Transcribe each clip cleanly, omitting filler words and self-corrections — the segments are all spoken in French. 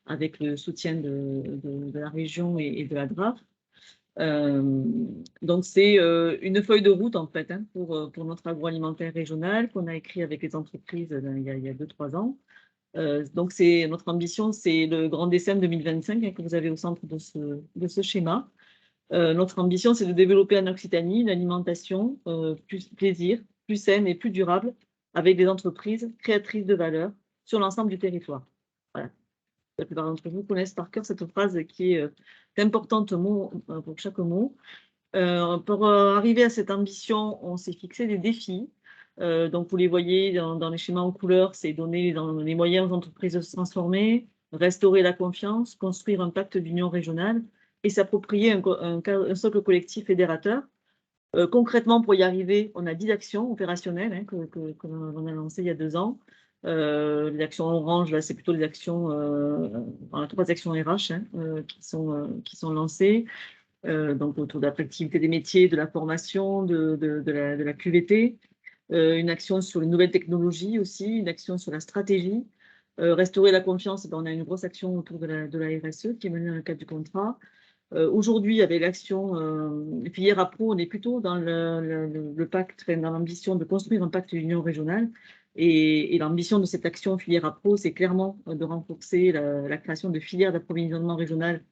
avec le soutien de la région et de la DRAF. Donc, c'est une feuille de route, en fait, hein, pour notre agroalimentaire régional qu'on a écrit avec les entreprises il y a 2-3 ans. Donc, notre ambition, c'est le Grand Décembre 2025 hein, que vous avez au centre de ce schéma. Notre ambition, c'est de développer en Occitanie une alimentation plus plaisir, plus saine et plus durable avec des entreprises créatrices de valeur sur l'ensemble du territoire. Voilà. La plupart d'entre vous connaissent par cœur cette phrase qui est importante pour chaque mot. Pour arriver à cette ambition, on s'est fixé des défis. Donc, vous les voyez dans les schémas en couleur, c'est donner les moyens aux entreprises de se transformer, restaurer la confiance, construire un pacte d'union régionale et s'approprier un socle collectif fédérateur. Concrètement, pour y arriver, on a 10 actions opérationnelles hein, que l'on a lancées il y a 2 ans. Les actions orange, là, c'est plutôt les actions, 3 actions RH hein, qui sont lancées. Donc autour de l'attractivité des métiers, de la formation, de la QVT, une action sur les nouvelles technologies aussi, une action sur la stratégie, restaurer la confiance, on a une grosse action autour de la RSE qui est menée dans le cadre du contrat. Aujourd'hui, avec l'action filière appro, on est plutôt dans le pacte, dans l'ambition de construire un pacte d'union régionale. Et l'ambition de cette action filière appro, c'est clairement de renforcer la création de filières d'approvisionnement régional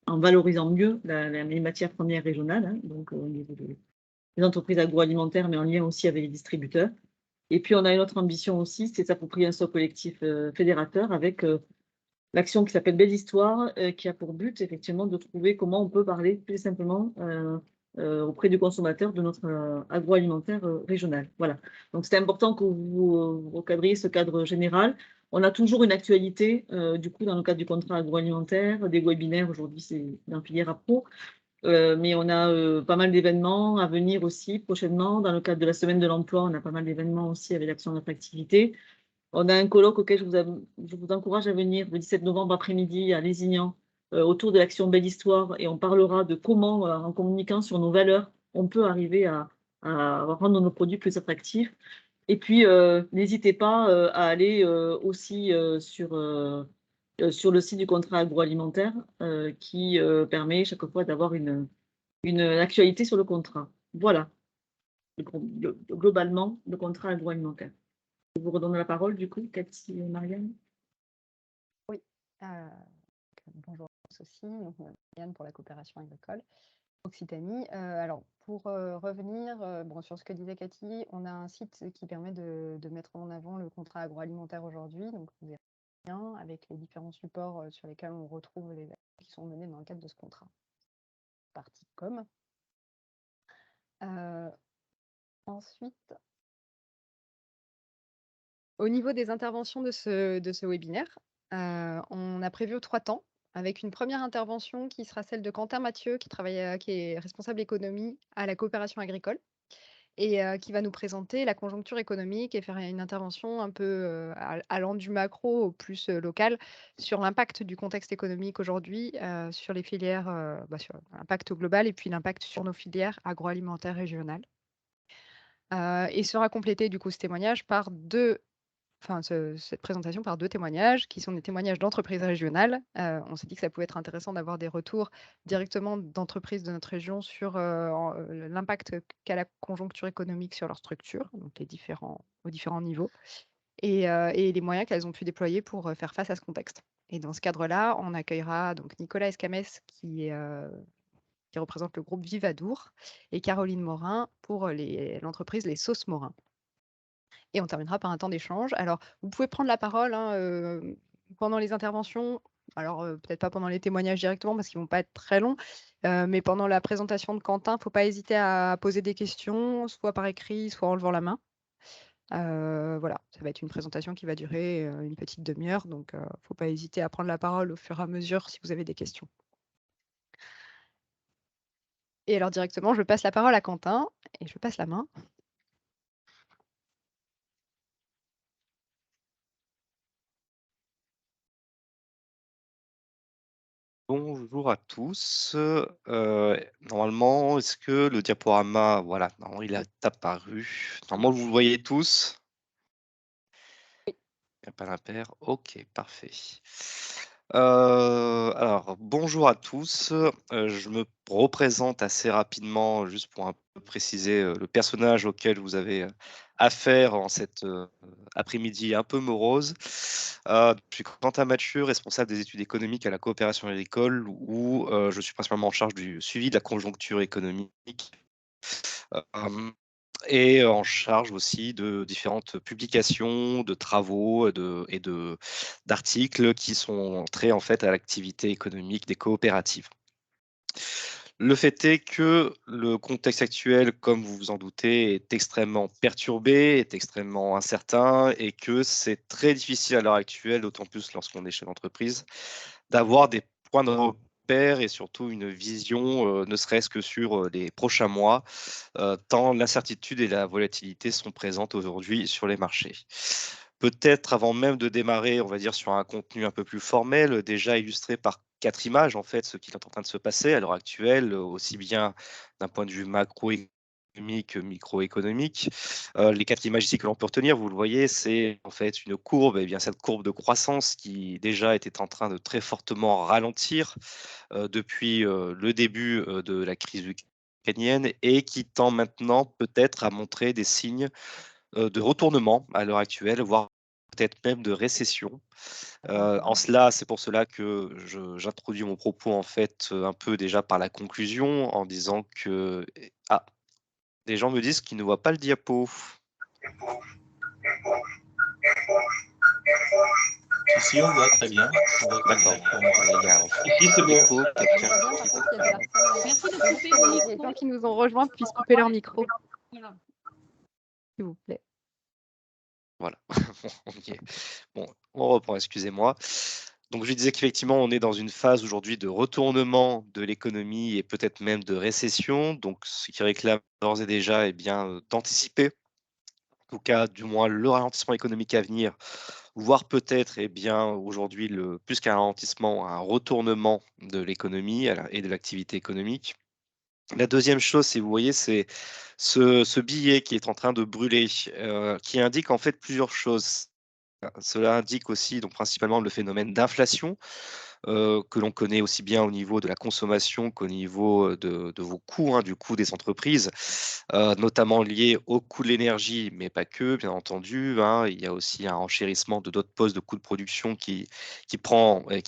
en valorisant mieux les matières premières régionales, hein, donc au niveau des entreprises agroalimentaires, mais en lien aussi avec les distributeurs. Et puis, on a une autre ambition aussi, c'est de s'approprier un socle collectif fédérateur avec l'action qui s'appelle Belle Histoire, qui a pour but effectivement de trouver comment on peut parler plus simplement auprès du consommateur de notre agroalimentaire régional. Voilà. Donc, c'est important que vous recadriez ce cadre général. On a toujours une actualité, du coup, dans le cadre du contrat agroalimentaire, des webinaires, aujourd'hui, c'est dans filière appro. Mais on a pas mal d'événements à venir aussi prochainement. Dans le cadre de la semaine de l'emploi, on a pas mal d'événements aussi avec l'action d'attractivité. On a un colloque auquel je vous encourage à venir le 17 novembre après-midi à Lézignan autour de l'action Belle Histoire et on parlera de comment, en communiquant sur nos valeurs, on peut arriver à rendre nos produits plus attractifs. Et puis, n'hésitez pas à aller aussi sur le site du contrat agroalimentaire qui permet chaque fois d'avoir une actualité sur le contrat. Voilà, globalement, le contrat agroalimentaire. Je vous redonne la parole, du coup, Cathy et Marianne. Oui, bonjour à tous aussi, donc, Marianne pour la coopération agricole Occitanie. Alors, pour revenir bon, sur ce que disait Cathy, on a un site qui permet de mettre en avant le contrat agroalimentaire aujourd'hui. Donc, vous verrez bien avec les différents supports sur lesquels on retrouve les actions qui sont menées dans le cadre de ce contrat. Partie com. Ensuite, au niveau des interventions de ce webinaire, on a prévu 3 temps, avec une première intervention qui sera celle de Quentin Mathieu, qui est responsable économie à la coopération agricole et qui va nous présenter la conjoncture économique et faire une intervention un peu allant du macro au plus local sur l'impact du contexte économique aujourd'hui sur les filières, sur l'impact global et puis l'impact sur nos filières agroalimentaires régionales. Et sera complété du coup ce témoignage par cette présentation par 2 témoignages qui sont des témoignages d'entreprises régionales. On s'est dit que ça pouvait être intéressant d'avoir des retours directement d'entreprises de notre région sur l'impact qu'a la conjoncture économique sur leur structure, donc aux différents niveaux, et les moyens qu'elles ont pu déployer pour faire face à ce contexte. Et dans ce cadre-là, on accueillera donc Nicolas Escamès qui représente le groupe Vivadour et Caroline Morin pour l'entreprise Les Sauces Morin. Et on terminera par un temps d'échange. Alors, vous pouvez prendre la parole pendant les interventions. Alors, peut-être pas pendant les témoignages directement parce qu'ils ne vont pas être très longs, mais pendant la présentation de Quentin, il ne faut pas hésiter à poser des questions, soit par écrit, soit en levant la main. Voilà, ça va être une présentation qui va durer une petite demi-heure, donc il ne faut pas hésiter à prendre la parole au fur et à mesure si vous avez des questions. Et alors directement, je passe la parole à Quentin et je passe la main. Bonjour à tous. Normalement, est-ce que le diaporama, voilà, normalement il est apparu. Normalement, vous le voyez tous. Il n'y a pas d'impair. Ok, parfait. Alors, bonjour à tous. Je me représente assez rapidement, juste pour un peu préciser le personnage auquel vous avez affaire en cette après-midi un peu morose. Je suis Quentin Mathieu, responsable des études économiques à la coopération agricole, où je suis principalement en charge du suivi de la conjoncture économique. Euh, et en charge aussi de différentes publications, de travaux d'articles qui sont entrés en fait à l'activité économique des coopératives. Le fait est que le contexte actuel, comme vous vous en doutez, est extrêmement perturbé, est extrêmement incertain et que c'est très difficile à l'heure actuelle, d'autant plus lorsqu'on est chef d'entreprise, d'avoir des points de repère et surtout une vision, ne serait-ce que sur les prochains mois, tant l'incertitude et la volatilité sont présentes aujourd'hui sur les marchés. Peut-être avant même de démarrer, on va dire sur un contenu un peu plus formel, déjà illustré par 4 images, en fait, ce qui est en train de se passer à l'heure actuelle, aussi bien d'un point de vue macroéconomique que microéconomique. Les 4 images ici que l'on peut retenir, vous le voyez, c'est en fait une courbe, et bien cette courbe de croissance qui déjà était en train de très fortement ralentir depuis le début de la crise ukrainienne et qui tend maintenant peut-être à montrer des signes de retournement à l'heure actuelle, voire peut-être même de récession. En cela, c'est pour cela que j'introduis mon propos en fait un peu déjà par la conclusion en disant que ah, des gens me disent qu'ils ne voient pas le diapo. Ici, on voit très bien. D'accord. Ici, c'est bon. Écho, quelqu'un J'aimerais bien, par contre, qu'il y a des personnes Merci de couper vos les micros. gens qui nous ont rejoints puissent couper leur micro, Voilà. s'il vous plaît. Voilà. Ok. Bon, on reprend, excusez-moi. Donc, je disais qu'effectivement, on est dans une phase aujourd'hui de retournement de l'économie et peut-être même de récession. Donc, ce qui réclame d'ores et déjà, eh bien, d'anticiper, en tout cas, du moins, le ralentissement économique à venir, voire peut-être, eh bien, aujourd'hui, plus qu'un ralentissement, un retournement de l'économie et de l'activité économique. La deuxième chose, si vous voyez, c'est ce billet qui est en train de brûler, qui indique en fait plusieurs choses. Cela indique aussi donc principalement le phénomène d'inflation, que l'on connaît aussi bien au niveau de la consommation qu'au niveau, de vos coûts, hein, du coût des entreprises, notamment lié au coût de l'énergie, mais pas que, bien entendu, hein. Il y a aussi un renchérissement de d'autres postes de coûts de production qui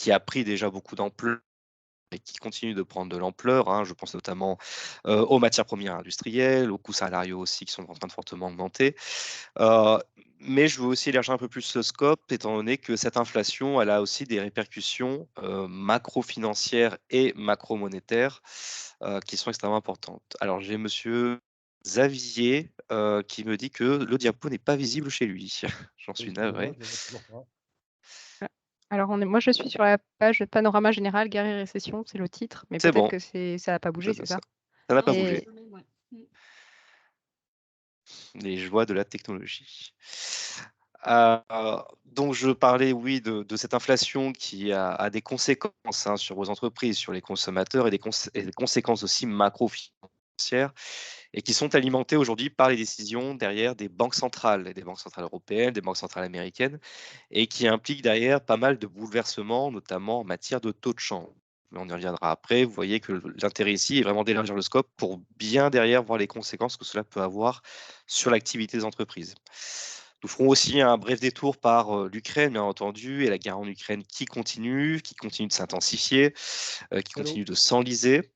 a pris déjà beaucoup d'ampleur et qui continue de prendre de l'ampleur, hein. Je pense notamment, aux matières premières industrielles, aux coûts salariaux aussi qui sont en train de fortement augmenter. Heu, mais je veux aussi élargir un peu plus le scope étant donné que cette inflation, elle a aussi des répercussions, macro-financières et macro-monétaires, qui sont extrêmement importantes. Alors j'ai monsieur Xavier, qui me dit que le diapo n'est pas visible chez lui. J'en suis navré. Alors moi, je suis sur la page Panorama général, guerre et récession, c'est le titre, mais C'est peut-être bon, que ça n'a pas bougé, je c'est ça? ça n'a pas Non, bougé. ouais. Les joies de la technologie. Heu, donc je parlais, oui, de cette inflation qui a des conséquences, hein, sur vos entreprises, sur les consommateurs et des conséquences aussi macro-financières et qui sont alimentées aujourd'hui par les décisions derrière des banques centrales et des banques centrales européennes, des banques centrales américaines et qui impliquent derrière pas mal de bouleversements, notamment en matière de taux de change. Mais on y reviendra après. Vous voyez que l'intérêt ici est vraiment d'élargir le scope pour bien derrière voir les conséquences que cela peut avoir sur l'activité des entreprises. Nous ferons aussi un bref détour par l'Ukraine, bien entendu, et la guerre en Ukraine qui continue de s'intensifier, qui continue de s'enliser,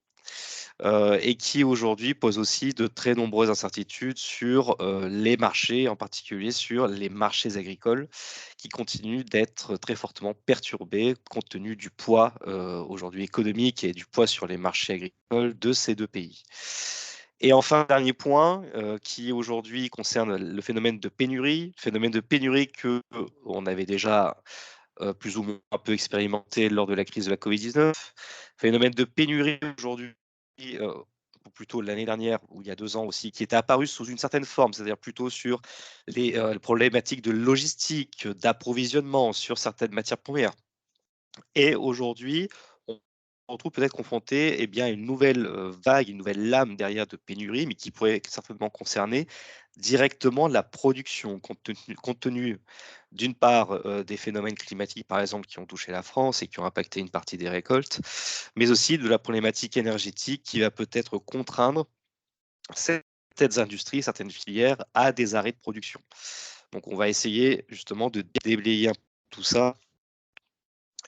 et qui aujourd'hui pose aussi de très nombreuses incertitudes sur les marchés, en particulier sur les marchés agricoles, qui continuent d'être très fortement perturbés compte tenu du poids aujourd'hui économique et du poids sur les marchés agricoles de ces deux pays. Et enfin, dernier point qui aujourd'hui concerne le phénomène de pénurie que on avait déjà plus ou moins un peu expérimenté lors de la crise de la Covid-19. Phénomène de pénurie aujourd'hui, ou plutôt l'année dernière ou il y a 2 ans aussi, qui était apparu sous une certaine forme, c'est-à-dire plutôt sur les problématiques de logistique, d'approvisionnement sur certaines matières premières. Et aujourd'hui, on se retrouve peut-être confronté, eh bien, à une nouvelle vague, une nouvelle lame derrière de pénurie, mais qui pourrait certainement concerner directement la production, compte tenu d'une part des phénomènes climatiques, par exemple, qui ont touché la France et qui ont impacté une partie des récoltes, mais aussi de la problématique énergétique qui va peut-être contraindre certaines industries, certaines filières à des arrêts de production. Donc, on va essayer justement de déblayer un peu tout ça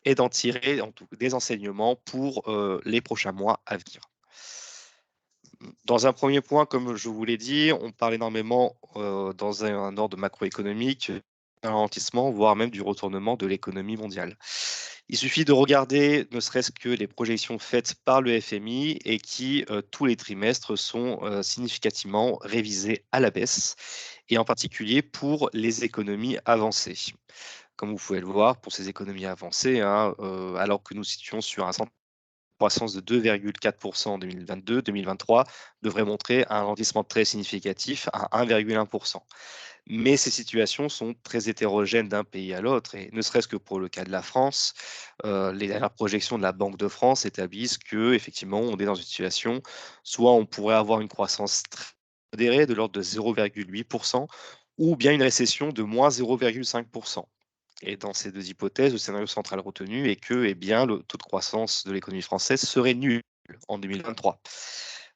et d'en tirer des enseignements pour les prochains mois à venir. Dans un premier point, comme je vous l'ai dit, on parle énormément dans un ordre macroéconomique d'un ralentissement, voire même du retournement de l'économie mondiale. Il suffit de regarder ne serait-ce que les projections faites par le FMI et qui, tous les trimestres, sont significativement révisées à la baisse, et en particulier pour les économies avancées. Comme vous pouvez le voir, pour ces économies avancées, alors que nous situons sur un croissance de 2,4% en 2022, 2023 devrait montrer un ralentissement très significatif à 1,1%. Mais ces situations sont très hétérogènes d'un pays à l'autre, et ne serait-ce que pour le cas de la France, les dernières projections de la Banque de France établissent que, effectivement, on est dans une situation, soit on pourrait avoir une croissance très modérée de l'ordre de 0,8%, ou bien une récession de moins 0,5%. Et dans ces deux hypothèses, le scénario central retenu est que le taux de croissance de l'économie française serait nul en 2023.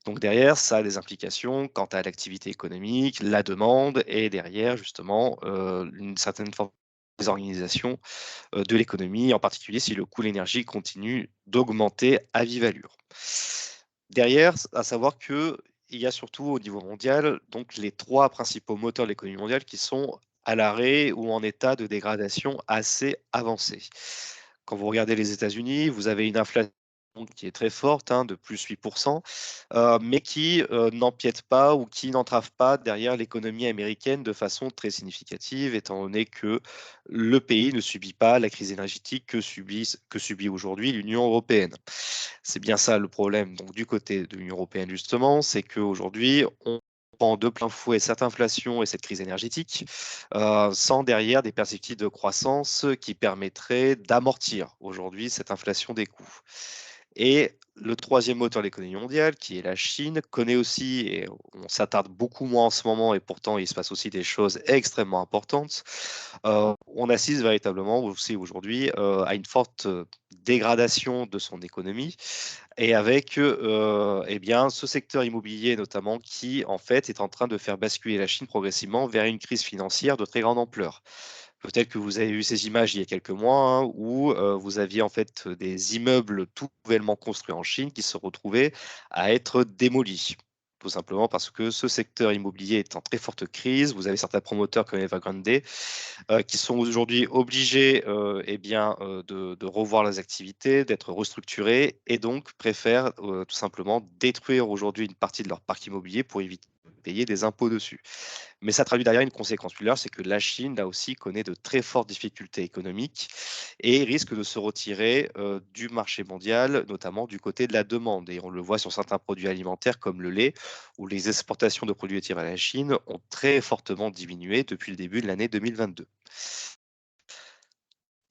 Donc derrière, ça a des implications quant à l'activité économique, la demande et derrière, justement, une certaine forme de désorganisation de l'économie, en particulier si le coût de l'énergie continue d'augmenter à vive allure. Derrière, à savoir qu'il y a surtout au niveau mondial donc les trois principaux moteurs de l'économie mondiale qui sont à l'arrêt ou en état de dégradation assez avancé. Quand vous regardez les États-Unis, vous avez une inflation qui est très forte, de plus 8%, mais qui n'empiète pas ou qui n'entrave pas derrière l'économie américaine de façon très significative, étant donné que le pays ne subit pas la crise énergétique que subit aujourd'hui l'Union européenne. C'est bien ça le problème donc, du côté de l'Union européenne, justement, c'est qu'aujourd'hui, on prend de plein fouet cette inflation et cette crise énergétique, sans derrière des perspectives de croissance qui permettraient d'amortir aujourd'hui cette inflation des coûts. Et le troisième moteur de l'économie mondiale, qui est la Chine, connaît aussi, et on s'attarde beaucoup moins en ce moment, et pourtant il se passe aussi des choses extrêmement importantes. On assiste véritablement aussi aujourd'hui à une forte dégradation de son économie, et avec ce secteur immobilier notamment qui en fait est en train de faire basculer la Chine progressivement vers une crise financière de très grande ampleur. Peut-être que vous avez vu ces images il y a quelques mois où vous aviez en fait des immeubles tout nouvellement construits en Chine qui se retrouvaient à être démolis. Tout simplement parce que ce secteur immobilier est en très forte crise. Vous avez certains promoteurs comme Evergrande qui sont aujourd'hui obligés de revoir leurs activités, d'être restructurés et donc préfèrent tout simplement détruire aujourd'hui une partie de leur parc immobilier pour éviter de payer des impôts dessus. Mais ça traduit derrière une conséquence plus large, c'est que la Chine, là aussi, connaît de très fortes difficultés économiques et risque de se retirer du marché mondial, notamment du côté de la demande. Et on le voit sur certains produits alimentaires comme le lait, où les exportations de produits laitiers vers la Chine ont très fortement diminué depuis le début de l'année 2022.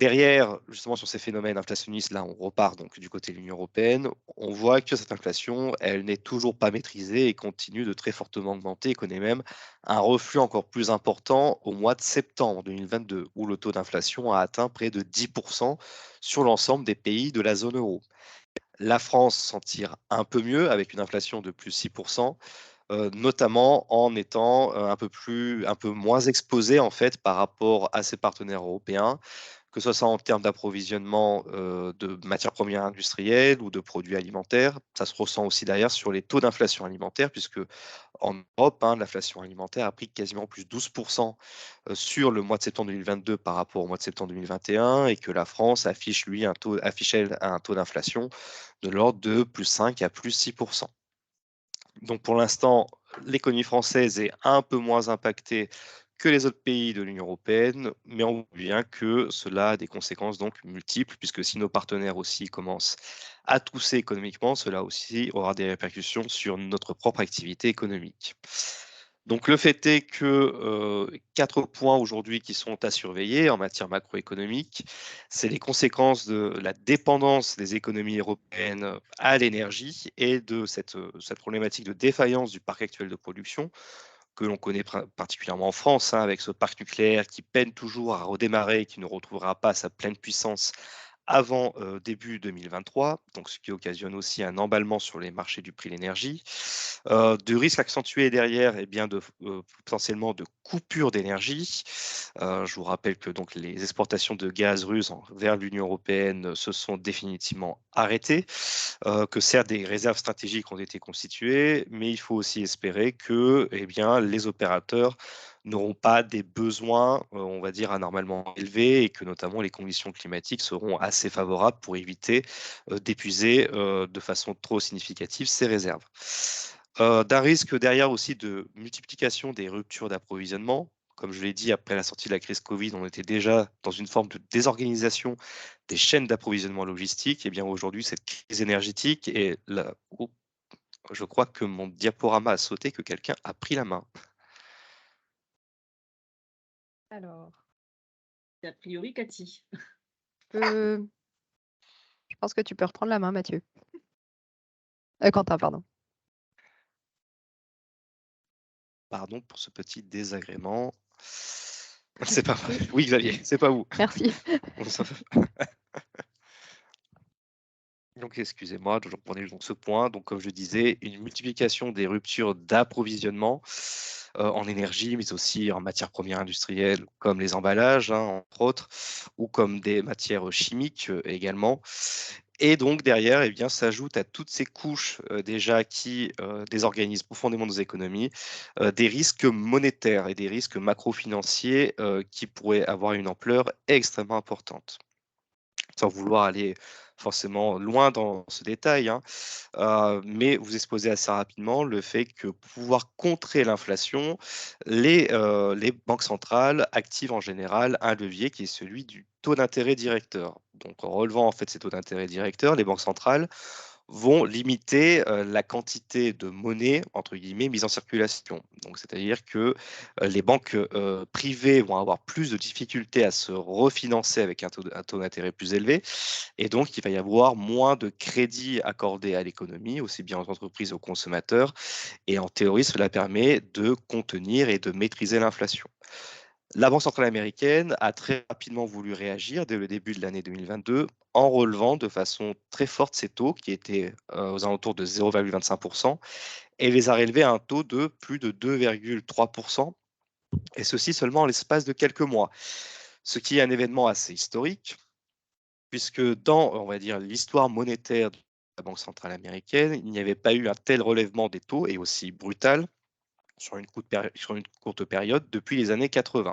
Derrière, justement, sur ces phénomènes inflationnistes, là, on repart donc du côté de l'Union européenne. On voit que cette inflation, elle n'est toujours pas maîtrisée et continue de très fortement augmenter et connaît même un reflux encore plus important au mois de septembre 2022, où le taux d'inflation a atteint près de 10% sur l'ensemble des pays de la zone euro. La France s'en tire un peu mieux avec une inflation de plus 6%, notamment en étant un peu moins exposée en fait par rapport à ses partenaires européens, que ce soit en termes d'approvisionnement de matières premières industrielles ou de produits alimentaires. Ça se ressent aussi d'ailleurs sur les taux d'inflation alimentaire, puisque en Europe, l'inflation alimentaire a pris quasiment plus 12% sur le mois de septembre 2022 par rapport au mois de septembre 2021, et que la France affichait un taux d'inflation de l'ordre de plus 5 à plus 6%. Donc pour l'instant, l'économie française est un peu moins impactée que les autres pays de l'Union européenne, mais on voit bien que cela a des conséquences donc multiples, puisque si nos partenaires aussi commencent à tousser économiquement, cela aussi aura des répercussions sur notre propre activité économique. Donc le fait est que 4 points aujourd'hui qui sont à surveiller en matière macroéconomique, c'est les conséquences de la dépendance des économies européennes à l'énergie et de cette problématique de défaillance du parc actuel de production, que l'on connaît particulièrement en France, hein, avec ce parc nucléaire qui peine toujours à redémarrer et qui ne retrouvera pas sa pleine puissance avant début 2023, donc ce qui occasionne aussi un emballement sur les marchés du prix de l'énergie. De risques accentués derrière, potentiellement de coupures d'énergie. Je vous rappelle que donc, les exportations de gaz russe vers l'Union européenne se sont définitivement arrêtées, que certes des réserves stratégiques ont été constituées, mais il faut aussi espérer que les opérateurs n'auront pas des besoins, on va dire, anormalement élevés et que notamment les conditions climatiques seront assez favorables pour éviter d'épuiser de façon trop significative ces réserves. D'un risque derrière aussi de multiplication des ruptures d'approvisionnement. Comme je l'ai dit, après la sortie de la crise Covid, on était déjà dans une forme de désorganisation des chaînes d'approvisionnement logistique. Et bien aujourd'hui, cette crise énergétique est là. Oh, je crois que mon diaporama a sauté, que quelqu'un a pris la main. Alors, C'est a priori Cathy. je pense que tu peux reprendre la main, Mathieu. Quentin, pardon. Pardon pour ce petit désagrément. C'est pas moi. Oui, Xavier, c'est pas vous. Merci. Donc, excusez-moi, je reprenais donc ce point. Donc, comme je disais, une multiplication des ruptures d'approvisionnement en énergie, mais aussi en matières premières industrielles, comme les emballages, hein, entre autres, ou comme des matières chimiques également. Et donc, derrière, s'ajoutent à toutes ces couches déjà qui désorganisent profondément nos économies, des risques monétaires et des risques macro-financiers qui pourraient avoir une ampleur extrêmement importante. Sans vouloir aller forcément loin dans ce détail, hein, mais vous exposez assez rapidement le fait que pour pouvoir contrer l'inflation, les banques centrales activent en général un levier qui est celui du taux d'intérêt directeur. Donc en relevant en fait ces taux d'intérêt directeurs, les banques centrales vont limiter la quantité de monnaie, entre guillemets, mise en circulation. Donc, c'est-à-dire que les banques privées vont avoir plus de difficultés à se refinancer avec un taux d'intérêt plus élevé. Et donc, il va y avoir moins de crédits accordés à l'économie, aussi bien aux entreprises aux consommateurs. Et en théorie, cela permet de contenir et de maîtriser l'inflation. La Banque centrale américaine a très rapidement voulu réagir dès le début de l'année 2022 en relevant de façon très forte ces taux qui étaient aux alentours de 0,25% et les a relevés à un taux de plus de 2,3%, et ceci seulement en l'espace de quelques mois. Ce qui est un événement assez historique puisque dans, on va dire, l'histoire monétaire de la Banque centrale américaine, il n'y avait pas eu un tel relèvement des taux et aussi brutal sur une courte période depuis les années 80.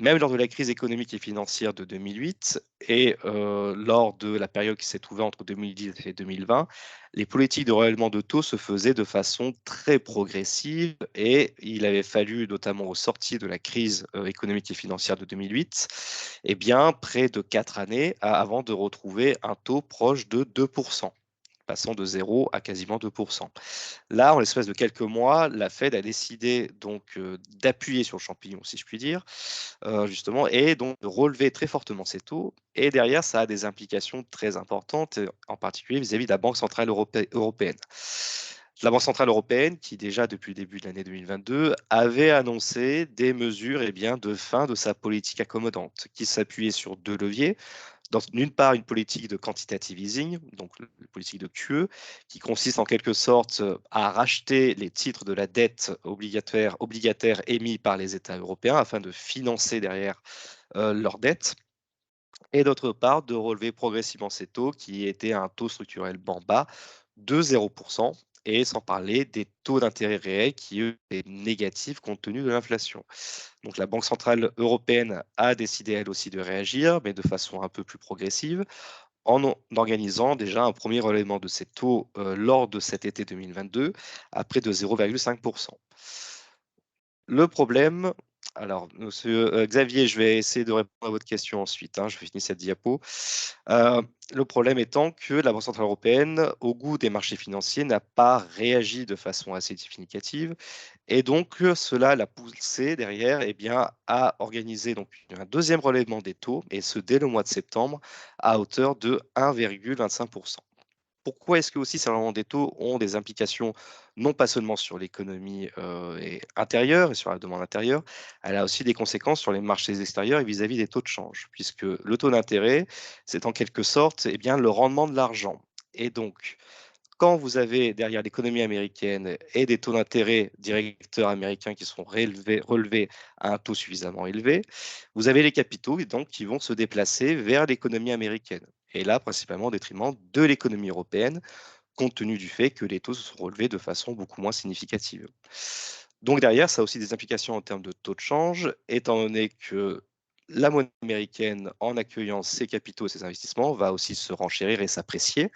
Même lors de la crise économique et financière de 2008 et lors de la période qui s'est trouvée entre 2010 et 2020, les politiques de relèvement de taux se faisaient de façon très progressive et il avait fallu, notamment aux sorties de la crise économique et financière de 2008, près de 4 années avant de retrouver un taux proche de 2%, passant de 0 à quasiment 2%. Là, en l'espace de quelques mois, la Fed a décidé donc d'appuyer sur le champignon, si je puis dire, justement, et donc de relever très fortement ces taux. Et derrière, ça a des implications très importantes, en particulier vis-à-vis de la Banque centrale européenne. La Banque centrale européenne, qui déjà depuis le début de l'année 2022 avait annoncé des mesures de fin de sa politique accommodante, qui s'appuyait sur deux leviers. D'une part, une politique de quantitative easing, donc une politique de QE, qui consiste en quelque sorte à racheter les titres de la dette obligataire émis par les États européens afin de financer derrière leur dette. Et d'autre part, de relever progressivement ces taux qui étaient à un taux structurellement bas de 0%, et sans parler des taux d'intérêt réels qui, eux, étaient négatifs compte tenu de l'inflation. Donc la Banque centrale européenne a décidé elle aussi de réagir, mais de façon un peu plus progressive, en organisant déjà un premier relèvement de ces taux lors de cet été 2022 à près de 0,5%. Le problème, alors, monsieur Xavier, je vais essayer de répondre à votre question ensuite, hein, je finis cette diapo. Le problème étant que la Banque centrale européenne, au goût des marchés financiers, n'a pas réagi de façon assez significative. Et donc, cela l'a poussé derrière à organiser donc, un deuxième relèvement des taux, et ce dès le mois de septembre, à hauteur de 1,25%. pourquoi est-ce que aussi ces revirements des taux ont des implications non pas seulement sur l'économie intérieure et sur la demande intérieure, elle a aussi des conséquences sur les marchés extérieurs et vis-à-vis des taux de change, puisque le taux d'intérêt, c'est en quelque sorte eh bien, le rendement de l'argent. Et donc, quand vous avez derrière l'économie américaine et des taux d'intérêt directeurs américains qui sont relevés à un taux suffisamment élevé, vous avez les capitaux et donc, qui vont se déplacer vers l'économie américaine. Et là, principalement au détriment de l'économie européenne, compte tenu du fait que les taux se sont relevés de façon beaucoup moins significative. Donc derrière, ça a aussi des implications en termes de taux de change, étant donné que la monnaie américaine, en accueillant ses capitaux et ses investissements, va aussi se renchérir et s'apprécier.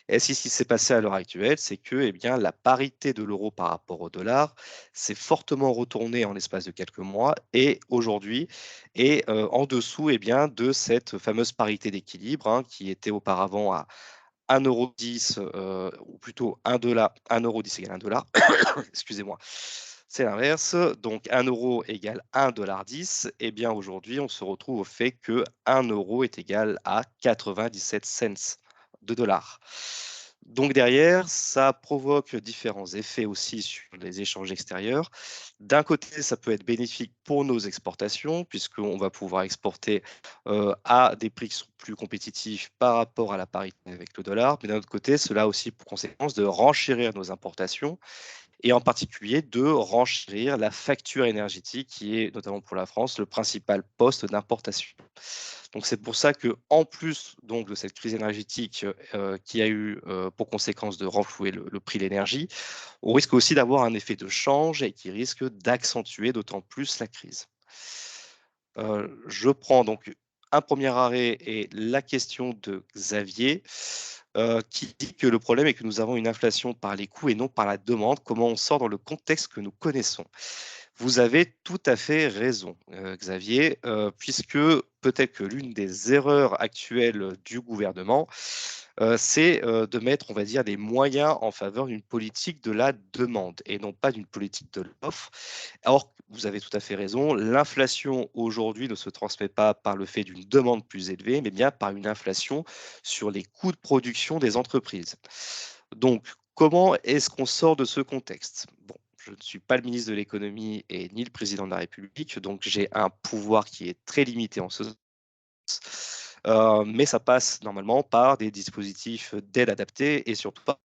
Et ce qui s'est passé à l'heure actuelle, c'est que eh bien, la parité de l'euro par rapport au dollar s'est fortement retournée en l'espace de quelques mois et aujourd'hui est en dessous eh bien, de cette fameuse parité d'équilibre qui était auparavant à 1,10 €, ou plutôt 1 € égale 1 dollar. Excusez-moi, c'est l'inverse. Donc 1 € égale 1,10 $. Et bien aujourd'hui, on se retrouve au fait que 1 € est égal à 97 cents de dollars. Donc derrière, ça provoque différents effets aussi sur les échanges extérieurs. D'un côté, ça peut être bénéfique pour nos exportations, puisqu'on va pouvoir exporter à des prix qui sont plus compétitifs par rapport à la parité avec le dollar. Mais d'un autre côté, cela a aussi pour conséquence de renchérir nos importations et en particulier de renchérir la facture énergétique qui est notamment pour la France le principal poste d'importation. Donc c'est pour ça que en plus donc de cette crise énergétique qui a eu pour conséquence de renflouer le prix de l'énergie, on risque aussi d'avoir un effet de change et qui risque d'accentuer d'autant plus la crise. Je prends donc un premier arrêt et la question de Xavier qui dit que le problème est que nous avons une inflation par les coûts et non par la demande. Comment on sort dans le contexte que nous connaissons? Vous avez tout à fait raison, Xavier, puisque peut-être que l'une des erreurs actuelles du gouvernement, c'est de mettre, on va dire, des moyens en faveur d'une politique de la demande et non pas d'une politique de l'offre. Or, vous avez tout à fait raison, l'inflation aujourd'hui ne se transmet pas par le fait d'une demande plus élevée, mais bien par une inflation sur les coûts de production des entreprises. Donc, comment est-ce qu'on sort de ce contexte? Bon, je ne suis pas le ministre de l'économie et ni le président de la République, donc j'ai un pouvoir qui est très limité en ce sens. Mais ça passe normalement par des dispositifs d'aide adaptés et surtout par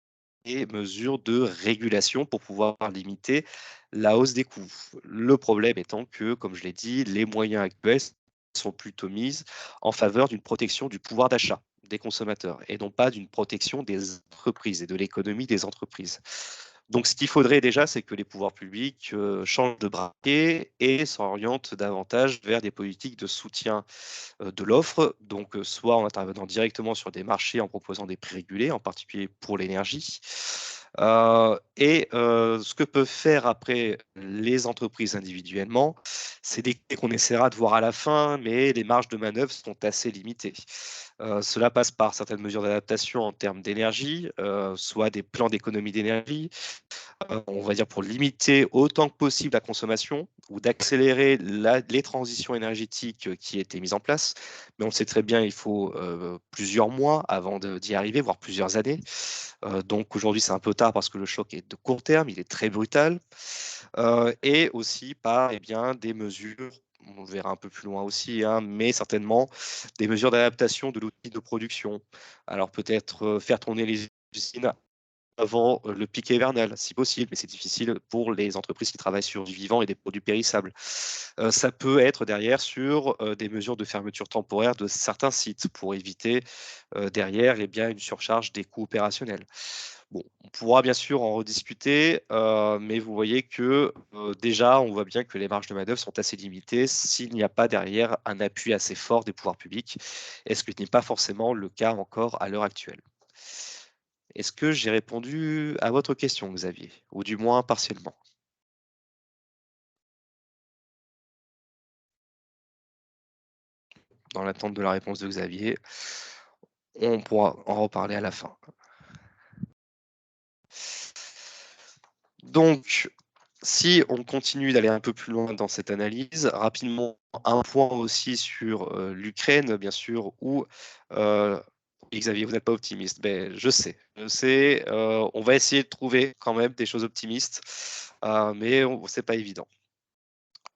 des mesures de régulation pour pouvoir limiter la hausse des coûts. Le problème étant que, comme je l'ai dit, les moyens actuels sont plutôt mis en faveur d'une protection du pouvoir d'achat des consommateurs et non pas d'une protection des entreprises et de l'économie des entreprises. Donc, ce qu'il faudrait déjà, c'est que les pouvoirs publics changent de braquet et s'orientent davantage vers des politiques de soutien de l'offre, donc soit en intervenant directement sur des marchés en proposant des prix régulés, en particulier pour l'énergie. Ce que peuvent faire après les entreprises individuellement, c'est des clés qu'on essaiera de voir à la fin, mais les marges de manœuvre sont assez limitées. Cela passe par certaines mesures d'adaptation en termes d'énergie, soit des plans d'économie d'énergie, on va dire pour limiter autant que possible la consommation ou d'accélérer les transitions énergétiques qui étaient mises en place. Mais on le sait très bien, il faut plusieurs mois avant d'y arriver, voire plusieurs années. Donc aujourd'hui, c'est un peu tard parce que le choc est de court terme, il est très brutal. Et aussi par eh bien, des mesures, on le verra un peu plus loin aussi, mais certainement des mesures d'adaptation de l'outil de production. Alors peut-être faire tourner les usines avant le pic hivernal, si possible, mais c'est difficile pour les entreprises qui travaillent sur du vivant et des produits périssables. Ça peut être derrière sur des mesures de fermeture temporaire de certains sites pour éviter derrière eh bien, une surcharge des coûts opérationnels. Bon, on pourra bien sûr en rediscuter, mais vous voyez que déjà, on voit bien que les marges de manœuvre sont assez limitées s'il n'y a pas derrière un appui assez fort des pouvoirs publics, et ce qui n'est pas forcément le cas encore à l'heure actuelle. Est-ce que j'ai répondu à votre question, Xavier? Ou du moins partiellement? Dans l'attente de la réponse de Xavier, on pourra en reparler à la fin. Donc, si on continue d'aller un peu plus loin dans cette analyse, rapidement, un point aussi sur l'Ukraine, bien sûr, où Xavier, vous n'êtes pas optimiste. Ben, je sais. On va essayer de trouver quand même des choses optimistes, mais c'est pas évident.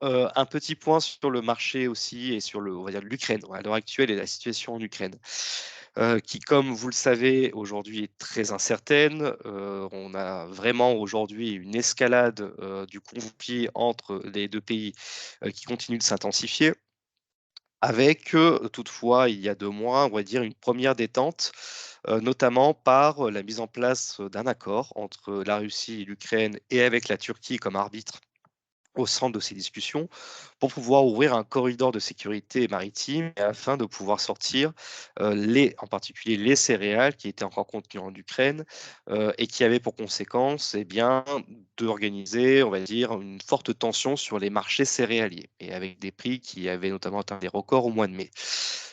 Un petit point sur le marché aussi et sur on va dire l'Ukraine, à l'heure actuelle et la situation en Ukraine, qui, comme vous le savez, aujourd'hui est très incertaine. On a vraiment aujourd'hui une escalade du conflit entre les deux pays qui continue de s'intensifier. Avec toutefois, il y a 2 mois, on va dire une première détente, notamment par la mise en place d'un accord entre la Russie et l'Ukraine et avec la Turquie comme arbitre au centre de ces discussions pour pouvoir ouvrir un corridor de sécurité maritime et afin de pouvoir sortir en particulier les céréales qui étaient encore contenues en Ukraine et qui avaient pour conséquence d'organiser, on va dire, une forte tension sur les marchés céréaliers et avec des prix qui avaient notamment atteint des records au mois de mai.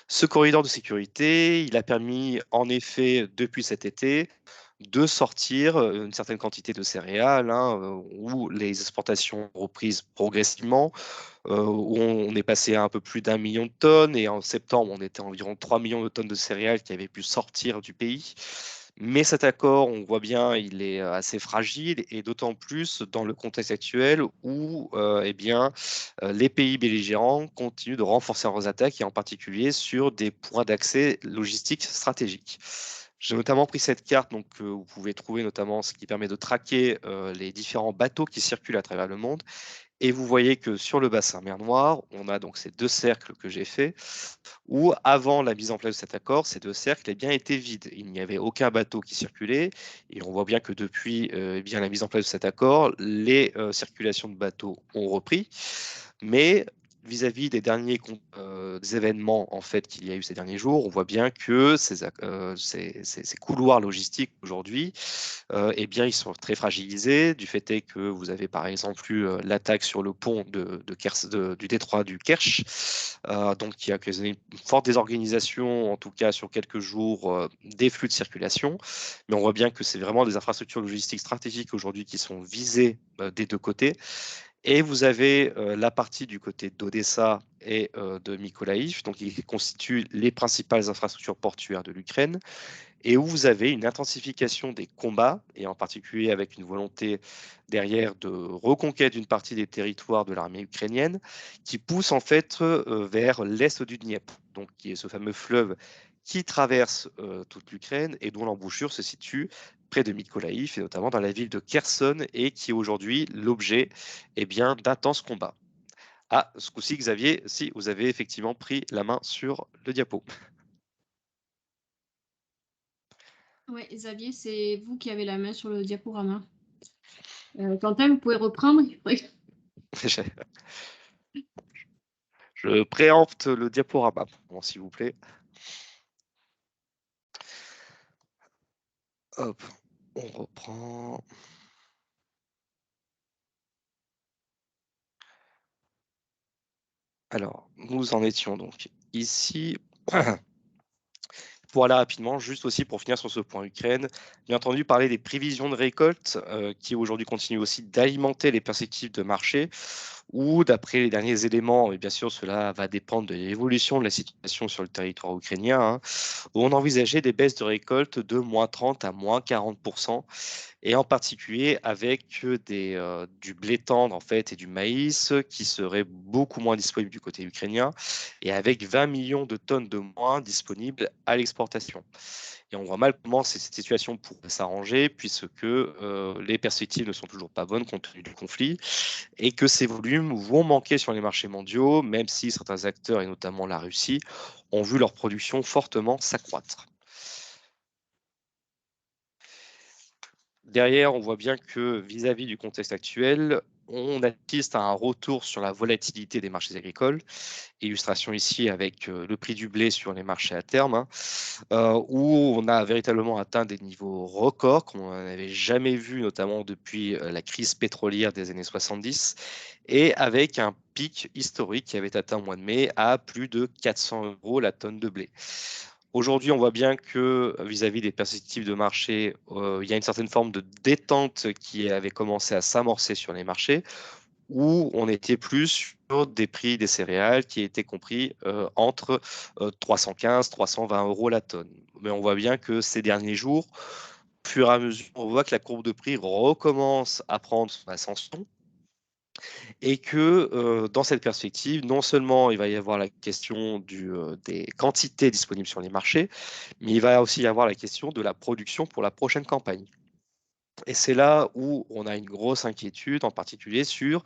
Ce corridor de sécurité, il a permis en effet depuis cet été de sortir une certaine quantité de céréales, où les exportations ont repris progressivement, où on est passé à un peu plus d'1 million de tonnes et en septembre, on était à environ 3 millions de tonnes de céréales qui avaient pu sortir du pays. Mais cet accord, on voit bien, il est assez fragile et d'autant plus dans le contexte actuel où les pays belligérants continuent de renforcer leurs attaques et en particulier sur des points d'accès logistiques stratégiques. J'ai notamment pris cette carte, donc vous pouvez trouver notamment ce qui permet de traquer les différents bateaux qui circulent à travers le monde. Et vous voyez que sur le bassin mer Noire, on a donc ces 2 cercles que j'ai faits, où avant la mise en place de cet accord, ces 2 cercles bien, étaient vides. Il n'y avait aucun bateau qui circulait. Et on voit bien que depuis bien, la mise en place de cet accord, les circulations de bateaux ont repris. Mais vis-à-vis des derniers des événements en fait, qu'il y a eu ces derniers jours, on voit bien que ces couloirs logistiques aujourd'hui, ils sont très fragilisés. Du fait est que vous avez par exemple eu l'attaque sur le pont du détroit du Kerch, donc qui a occasionné une forte désorganisation, en tout cas sur quelques jours, des flux de circulation. Mais on voit bien que c'est vraiment des infrastructures logistiques stratégiques aujourd'hui qui sont visées des 2 côtés. Et vous avez la partie du côté d'Odessa et de Mykolaïv, donc qui constituent les principales infrastructures portuaires de l'Ukraine, et où vous avez une intensification des combats, et en particulier avec une volonté derrière de reconquête d'une partie des territoires de l'armée ukrainienne, qui pousse en fait vers l'est du Dniepr, donc qui est ce fameux fleuve qui traverse toute l'Ukraine et dont l'embouchure se situe près de Mykolaïv et notamment dans la ville de Kherson et qui est aujourd'hui l'objet d'intenses combats. Ah, ce coup-ci, Xavier, si vous avez effectivement pris la main sur le diapo. Ouais, Xavier, c'est vous qui avez la main sur le diaporama. Quentin, vous pouvez reprendre? Je préempte le diaporama, bon, s'il vous plaît. Hop, on reprend. Alors, nous en étions donc ici. Pour aller rapidement, juste aussi pour finir sur ce point Ukraine, bien entendu parler des prévisions de récolte qui aujourd'hui continuent aussi d'alimenter les perspectives de marché, où d'après les derniers éléments, et bien sûr cela va dépendre de l'évolution de la situation sur le territoire ukrainien, où on envisageait des baisses de récolte de -30 à -40%, et en particulier avec du blé tendre en fait et du maïs qui seraient beaucoup moins disponibles du côté ukrainien et avec 20 millions de tonnes de moins disponibles à l'exportation. Et on voit mal comment cette situation pourrait s'arranger puisque les perspectives ne sont toujours pas bonnes compte tenu du conflit et que ces volumes vont manquer sur les marchés mondiaux, même si certains acteurs, et notamment la Russie, ont vu leur production fortement s'accroître. Derrière, on voit bien que vis-à-vis du contexte actuel, on assiste à un retour sur la volatilité des marchés agricoles. Illustration ici avec le prix du blé sur les marchés à terme, où on a véritablement atteint des niveaux records qu'on n'avait jamais vu, notamment depuis la crise pétrolière des années 70, et avec un pic historique qui avait atteint au mois de mai à plus de 400 € la tonne de blé. Aujourd'hui, on voit bien que vis-à-vis des perspectives de marché, il y a une certaine forme de détente qui avait commencé à s'amorcer sur les marchés, où on était plus sur des prix des céréales qui étaient compris entre 315 320 euros la tonne. Mais on voit bien que ces derniers jours, au fur et à mesure, on voit que la courbe de prix recommence à prendre son ascension et que dans cette perspective, non seulement il va y avoir la question des quantités disponibles sur les marchés, mais il va aussi y avoir la question de la production pour la prochaine campagne. Et c'est là où on a une grosse inquiétude, en particulier sur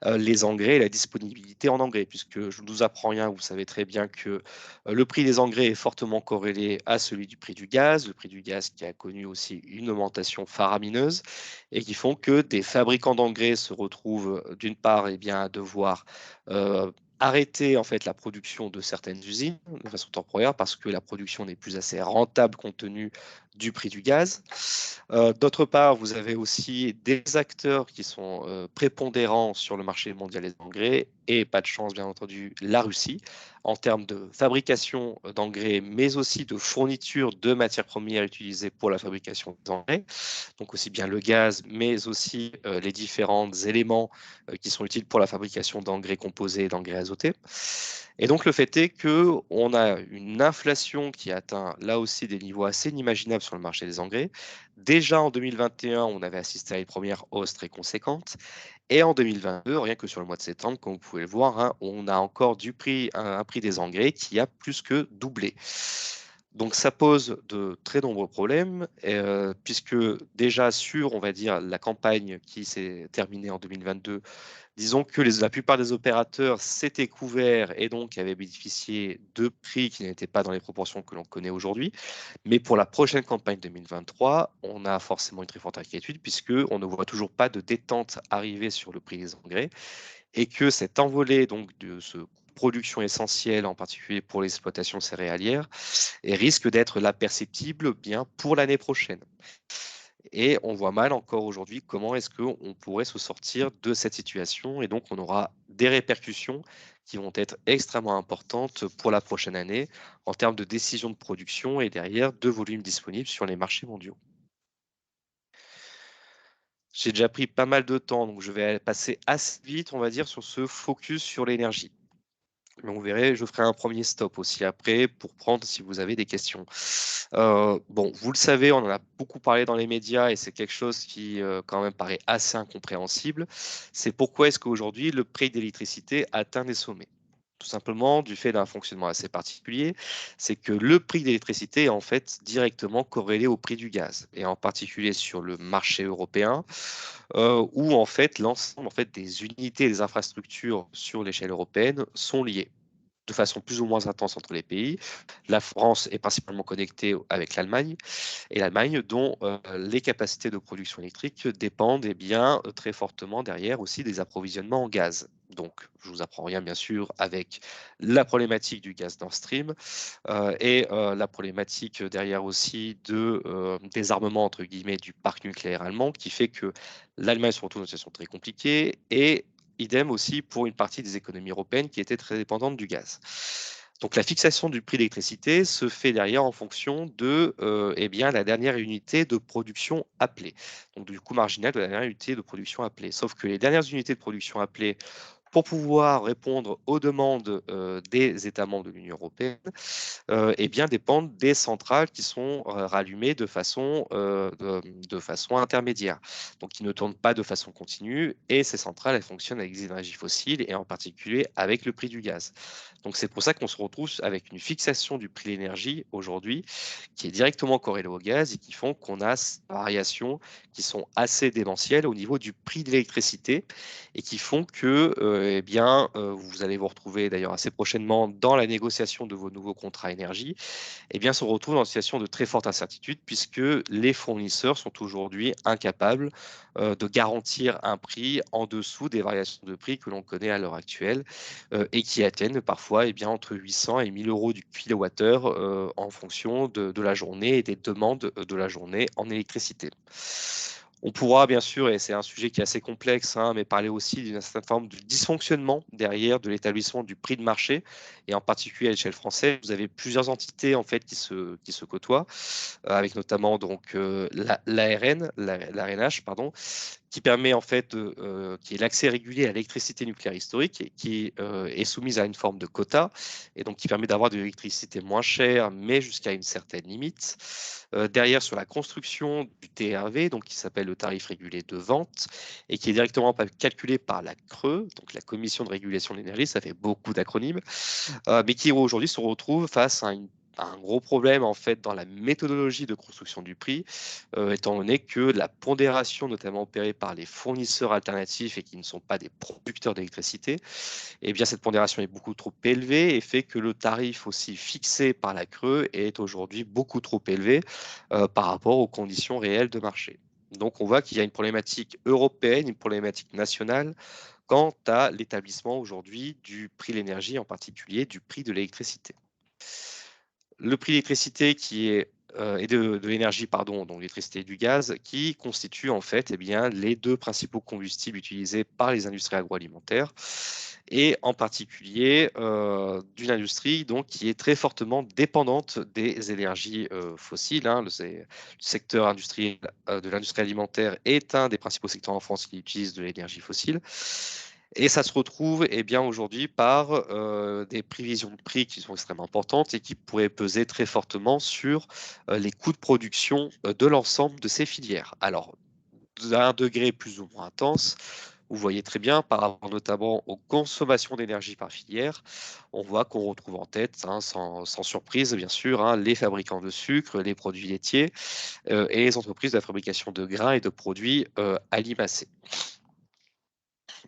les engrais et la disponibilité en engrais, puisque je ne vous apprends rien, vous savez très bien que le prix des engrais est fortement corrélé à celui du prix du gaz, le prix du gaz qui a connu aussi une augmentation faramineuse, et qui font que des fabricants d'engrais se retrouvent d'une part à devoir arrêter en fait la production de certaines usines de façon temporaire parce que la production n'est plus assez rentable compte tenu du prix du gaz. D'autre part, vous avez aussi des acteurs qui sont prépondérants sur le marché mondial des engrais et pas de chance, bien entendu, la Russie en termes de fabrication d'engrais, mais aussi de fourniture de matières premières utilisées pour la fabrication des engrais. Donc aussi bien le gaz, mais aussi les différents éléments qui sont utiles pour la fabrication d'engrais composés et d'engrais azotés. Et donc le fait est qu'on a une inflation qui atteint là aussi des niveaux assez inimaginables sur le marché des engrais. Déjà en 2021, on avait assisté à une première hausse très conséquente. Et en 2022, rien que sur le mois de septembre, comme vous pouvez le voir, hein, on a encore un prix des engrais qui a plus que doublé. Donc ça pose de très nombreux problèmes, puisque déjà sur, on va dire, la campagne qui s'est terminée en 2022, disons que la plupart des opérateurs s'étaient couverts et donc avaient bénéficié de prix qui n'étaient pas dans les proportions que l'on connaît aujourd'hui. Mais pour la prochaine campagne 2023, on a forcément une très forte inquiétude puisqu'on ne voit toujours pas de détente arriver sur le prix des engrais et que cette envolée donc, de ce production essentielle, en particulier pour l'exploitation céréalière, et risque d'être là perceptible bien pour l'année prochaine. Et on voit mal encore aujourd'hui comment est-ce qu'on pourrait se sortir de cette situation. Et donc, on aura des répercussions qui vont être extrêmement importantes pour la prochaine année en termes de décision de production et derrière de volumes disponibles sur les marchés mondiaux. J'ai déjà pris pas mal de temps, donc je vais passer assez vite, on va dire, sur ce focus sur l'énergie. Mais on verrait, je ferai un premier stop aussi après pour prendre si vous avez des questions. Bon, vous le savez, on en a beaucoup parlé dans les médias et c'est quelque chose qui quand même paraît assez incompréhensible. C'est pourquoi est-ce qu'aujourd'hui le prix d'électricité atteint des sommets? Tout simplement du fait d'un fonctionnement assez particulier, c'est que le prix d'électricité est en fait directement corrélé au prix du gaz, et en particulier sur le marché européen, où en fait l'ensemble en fait, des unités et des infrastructures sur l'échelle européenne sont liées de façon plus ou moins intense entre les pays. La France est principalement connectée avec l'Allemagne, et l'Allemagne dont les capacités de production électrique dépendent très fortement derrière aussi des approvisionnements en gaz. Donc, je ne vous apprends rien, bien sûr, avec la problématique du gaz Nord Stream et la problématique derrière aussi de désarmement, entre guillemets, du parc nucléaire allemand, qui fait que l'Allemagne se retrouve dans une situation très compliquée et idem aussi pour une partie des économies européennes qui étaient très dépendantes du gaz. Donc la fixation du prix de l'électricité se fait derrière en fonction de la dernière unité de production appelée. Donc du coût marginal de la dernière unité de production appelée. Sauf que les dernières unités de production appelées pour pouvoir répondre aux demandes des États membres de l'Union européenne, dépendent des centrales qui sont rallumées de façon intermédiaire, donc qui ne tournent pas de façon continue. Et ces centrales, elles fonctionnent avec des énergies fossiles et en particulier avec le prix du gaz. Donc c'est pour ça qu'on se retrouve avec une fixation du prix de l'énergie aujourd'hui qui est directement corrélée au gaz et qui font qu'on a ces variations qui sont assez démentielles au niveau du prix de l'électricité et qui font que vous allez vous retrouver d'ailleurs assez prochainement dans la négociation de vos nouveaux contrats énergie, se retrouve dans une situation de très forte incertitude puisque les fournisseurs sont aujourd'hui incapables de garantir un prix en dessous des variations de prix que l'on connaît à l'heure actuelle et qui atteignent parfois entre 800 et 1000 euros du kilowattheure en fonction de la journée et des demandes de la journée en électricité. On pourra bien sûr, et c'est un sujet qui est assez complexe, mais parler aussi d'une certaine forme de dysfonctionnement derrière de l'établissement du prix de marché, et en particulier à l'échelle française, vous avez plusieurs entités en fait qui se côtoient, avec notamment donc l'ARN, l'ARNH, pardon, qui permet en fait, qui est l'accès régulier à l'électricité nucléaire historique et qui est soumise à une forme de quota, et donc qui permet d'avoir de l'électricité moins chère, mais jusqu'à une certaine limite. Derrière, sur la construction du TRV, donc qui s'appelle le tarif régulé de vente, et qui est directement calculé par la CRE, donc la Commission de régulation de l'énergie, ça fait beaucoup d'acronymes, mais qui aujourd'hui se retrouve face à un gros problème en fait dans la méthodologie de construction du prix, étant donné que la pondération notamment opérée par les fournisseurs alternatifs et qui ne sont pas des producteurs d'électricité, eh bien cette pondération est beaucoup trop élevée et fait que le tarif aussi fixé par la CRE est aujourd'hui beaucoup trop élevé par rapport aux conditions réelles de marché. Donc on voit qu'il y a une problématique européenne, une problématique nationale quant à l'établissement aujourd'hui du prix de l'énergie, en particulier du prix de l'électricité. Le prix de l'électricité et de l'énergie, pardon, donc l'électricité et du gaz, qui constituent en fait les deux principaux combustibles utilisés par les industries agroalimentaires, et en particulier d'une industrie donc, qui est très fortement dépendante des énergies fossiles. Le secteur industriel de l'industrie alimentaire est un des principaux secteurs en France qui utilise de l'énergie fossile. Et ça se retrouve aujourd'hui par des prévisions de prix qui sont extrêmement importantes et qui pourraient peser très fortement sur les coûts de production de l'ensemble de ces filières. Alors, à un degré plus ou moins intense, vous voyez très bien, par rapport notamment aux consommations d'énergie par filière, on voit qu'on retrouve en tête, sans surprise bien sûr, les fabricants de sucre, les produits laitiers et les entreprises de la fabrication de grains et de produits alimacés.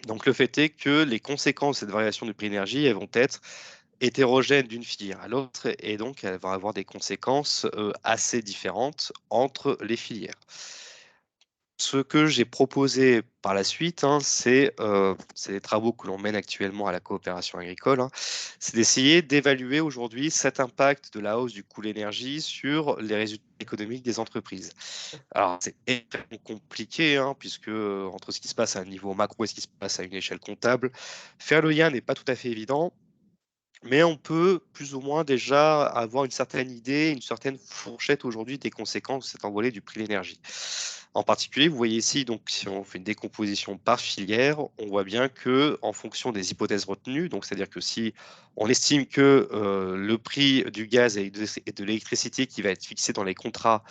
Donc le fait est que les conséquences de cette variation du prix de l'énergie, elles vont être hétérogènes d'une filière à l'autre, et donc elles vont avoir des conséquences assez différentes entre les filières. Ce que j'ai proposé par la suite, c'est les travaux que l'on mène actuellement à la coopération agricole, c'est d'essayer d'évaluer aujourd'hui cet impact de la hausse du coût de l'énergie sur les résultats économiques des entreprises. Alors, c'est extrêmement compliqué, puisque entre ce qui se passe à un niveau macro et ce qui se passe à une échelle comptable, faire le lien n'est pas tout à fait évident. Mais on peut plus ou moins déjà avoir une certaine idée, une certaine fourchette aujourd'hui des conséquences de cet envolée du prix de l'énergie. En particulier, vous voyez ici, donc, si on fait une décomposition par filière, on voit bien que en fonction des hypothèses retenues, donc c'est-à-dire que si on estime que le prix du gaz et de l'électricité qui va être fixé dans les contrats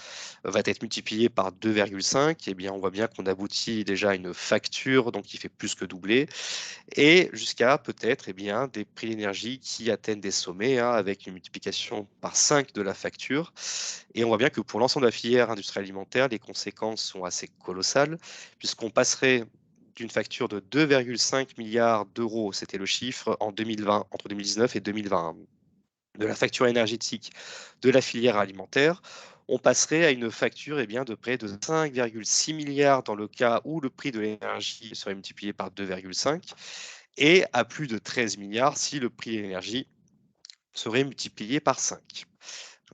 va être multiplié par 2,5, eh bien, on voit bien qu'on aboutit déjà à une facture donc, qui fait plus que doubler, et jusqu'à peut-être des prix d'énergie qui atteignent des sommets avec une multiplication par 5 de la facture. Et on voit bien que pour l'ensemble de la filière industrielle alimentaire, les conséquences sont assez colossales, puisqu'on passerait d'une facture de 2,5 milliards d'euros, c'était le chiffre, en 2020, entre 2019 et 2020, de la facture énergétique de la filière alimentaire, on passerait à une facture de près de 5,6 milliards dans le cas où le prix de l'énergie serait multiplié par 2,5, et à plus de 13 milliards si le prix de l'énergie serait multiplié par 5.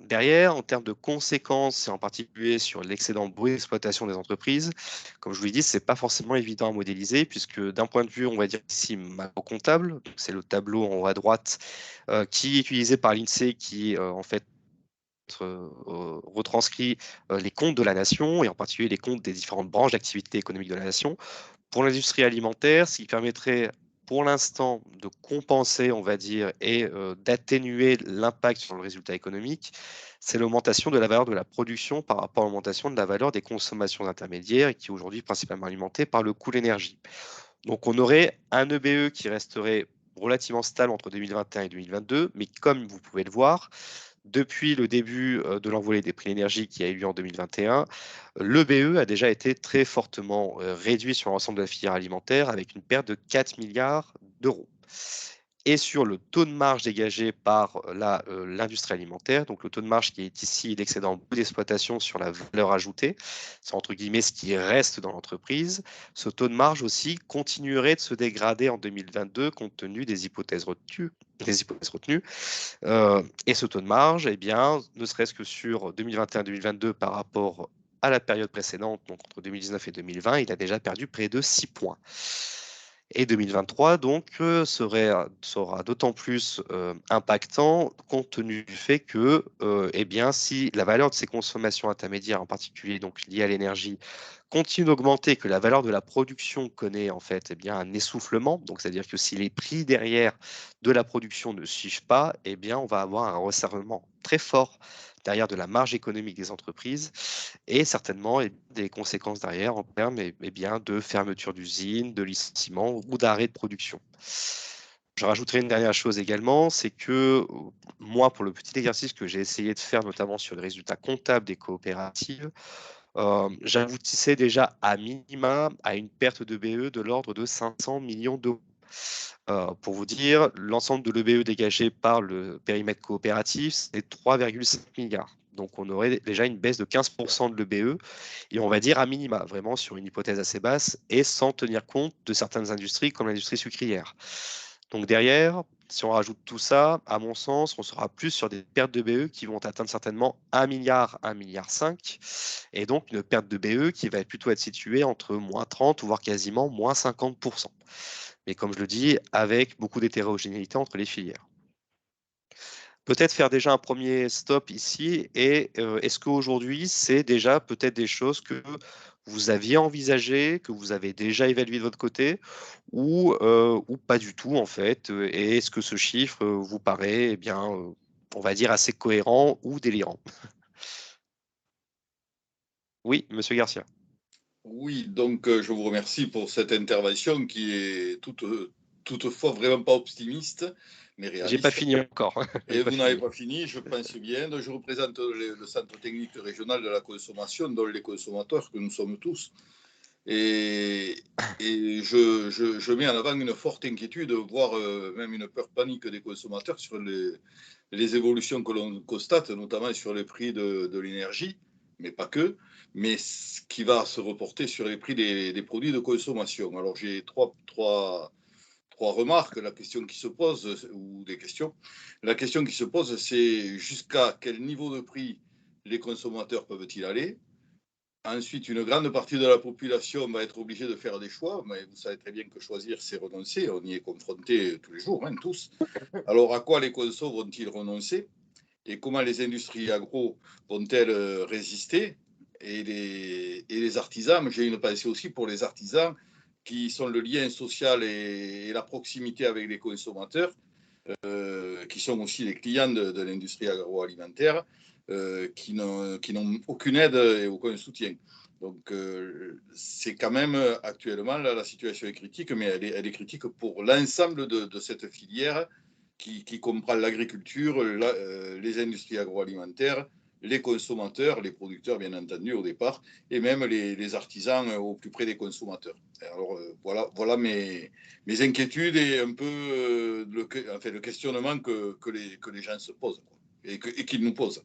Derrière, en termes de conséquences, et en particulier sur l'excédent de brut d'exploitation des entreprises, comme je vous l'ai dit, ce n'est pas forcément évident à modéliser, puisque d'un point de vue, on va dire ici, macro-comptable, c'est le tableau en haut à droite, qui est utilisé par l'INSEE, qui en fait retranscrit les comptes de la nation, et en particulier les comptes des différentes branches d'activité économique de la nation. Pour l'industrie alimentaire, ce qui permettrait pour l'instant de compenser, on va dire, et d'atténuer l'impact sur le résultat économique, c'est l'augmentation de la valeur de la production par rapport à l'augmentation de la valeur des consommations intermédiaires, qui est aujourd'hui principalement alimentée par le coût de l'énergie. Donc on aurait un EBE qui resterait relativement stable entre 2021 et 2022, mais comme vous pouvez le voir, depuis le début de l'envolée des prix de l'énergie qui a eu lieu en 2021, le BE a déjà été très fortement réduit sur l'ensemble de la filière alimentaire, avec une perte de 4 milliards d'euros. Et sur le taux de marge dégagé par l'industrie alimentaire, donc le taux de marge qui est ici l'excédent d'exploitation sur la valeur ajoutée, c'est entre guillemets ce qui reste dans l'entreprise, ce taux de marge aussi continuerait de se dégrader en 2022 compte tenu des hypothèses retenues. Et ce taux de marge, ne serait-ce que sur 2021-2022 par rapport à la période précédente, donc entre 2019 et 2020, il a déjà perdu près de 6 points. Et 2023, donc, sera d'autant plus impactant compte tenu du fait que, eh bien, si la valeur de ces consommations intermédiaires, en particulier donc liées à l'énergie, continue d'augmenter, que la valeur de la production connaît en fait eh bien, un essoufflement, donc c'est-à-dire que si les prix derrière de la production ne suivent pas, eh bien, on va avoir un resserrement très fort derrière de la marge économique des entreprises et certainement des conséquences derrière en termes bien, de fermeture d'usines, de licenciements ou d'arrêt de production. Je rajouterai une dernière chose également, c'est que moi, pour le petit exercice que j'ai essayé de faire, notamment sur les résultats comptables des coopératives, j'aboutissais déjà à minima à une perte de BE de l'ordre de 500 millions d'euros. Pour vous dire, l'ensemble de l'EBE dégagé par le périmètre coopératif, c'est 3,5 milliards. Donc, on aurait déjà une baisse de 15% de l'EBE, et on va dire à minima, vraiment sur une hypothèse assez basse, et sans tenir compte de certaines industries comme l'industrie sucrière. Donc derrière, si on rajoute tout ça, à mon sens, on sera plus sur des pertes de BE qui vont atteindre certainement 1 milliard, 1,5 milliard, et donc une perte de BE qui va plutôt être située entre moins 30, voire quasiment moins 50%. Mais comme je le dis, avec beaucoup d'hétérogénéité entre les filières. Peut-être faire déjà un premier stop ici, et est-ce qu'aujourd'hui, c'est déjà peut-être des choses que vous aviez envisagées, que vous avez déjà évaluées de votre côté, ou pas du tout en fait, et est-ce que ce chiffre vous paraît, eh bien, on va dire, assez cohérent ou délirant? Oui, Monsieur Garcia. Oui, donc je vous remercie pour cette intervention qui est toutefois vraiment pas optimiste, mais J'ai pas réaliste. fini encore. Et vous n'avez pas fini, je pense bien. Je représente le Centre technique régional de la consommation, dont les consommateurs que nous sommes tous. Et je mets en avant une forte inquiétude, voire même une peur panique des consommateurs sur les évolutions que l'on constate, notamment sur les prix de l'énergie, mais pas que, mais ce qui va se reporter sur les prix des produits de consommation. Alors j'ai trois remarques. La question qui se pose, ou des questions, la question qui se pose, c'est jusqu'à quel niveau de prix les consommateurs peuvent-ils aller? Ensuite, une grande partie de la population va être obligée de faire des choix, mais vous savez très bien que choisir, c'est renoncer. On y est confronté tous les jours, hein, tous. Alors, à quoi les consos vont-ils renoncer? Et comment les industries agro vont-elles résister? Et les artisans, j'ai une pensée aussi pour les artisans qui sont le lien social et la proximité avec les consommateurs, qui sont aussi les clients de l'industrie agroalimentaire, qui n'ont aucune aide et aucun soutien. Donc, c'est quand même actuellement, là, la situation est critique, mais elle est critique pour l'ensemble de cette filière qui comprend l'agriculture, les industries agroalimentaires, les consommateurs, les producteurs, bien entendu, au départ, et même les artisans au plus près des consommateurs. Alors, voilà mes inquiétudes et un peu le questionnement que les gens se posent, quoi, et qu'ils nous posent.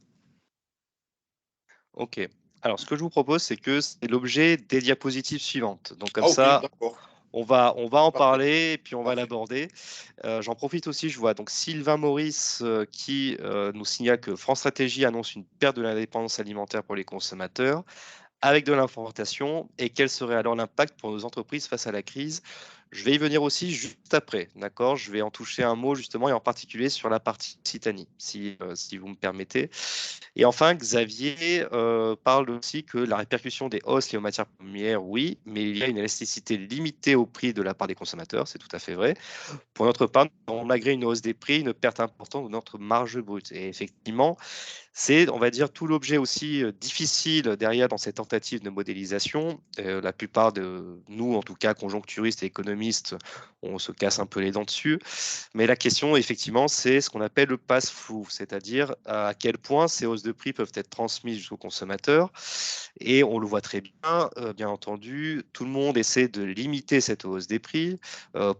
Ok. Alors, ce que je vous propose, c'est que c'est l'objet des diapositives suivantes. Donc, comme Ah, ok, ça, d'accord. on va en Parfait. parler et puis on va Parfait. l'aborder. J'en profite aussi, je vois donc Sylvain Maurice qui nous signale que France Stratégie annonce une perte de l'indépendance alimentaire pour les consommateurs avec de l'information, et quel serait alors l'impact pour nos entreprises face à la crise? Je vais y venir aussi juste après, d'accord? Je vais en toucher un mot justement, et en particulier sur la partie Occitanie, si vous me permettez. Et enfin, Xavier parle aussi que la répercussion des hausses liées aux matières premières, oui, mais il y a une élasticité limitée au prix de la part des consommateurs, c'est tout à fait vrai. Pour notre part, malgré une hausse des prix, une perte importante de notre marge brute. Et effectivement, c'est, on va dire, tout l'objet aussi difficile derrière dans cette tentative de modélisation. La plupart de nous, en tout cas conjoncturistes et économistes, on se casse un peu les dents dessus. Mais la question, effectivement, c'est ce qu'on appelle le pass-through, c'est-à-dire à quel point ces hausses de prix peuvent être transmises jusqu'aux consommateurs. Et on le voit très bien, bien entendu, tout le monde essaie de limiter cette hausse des prix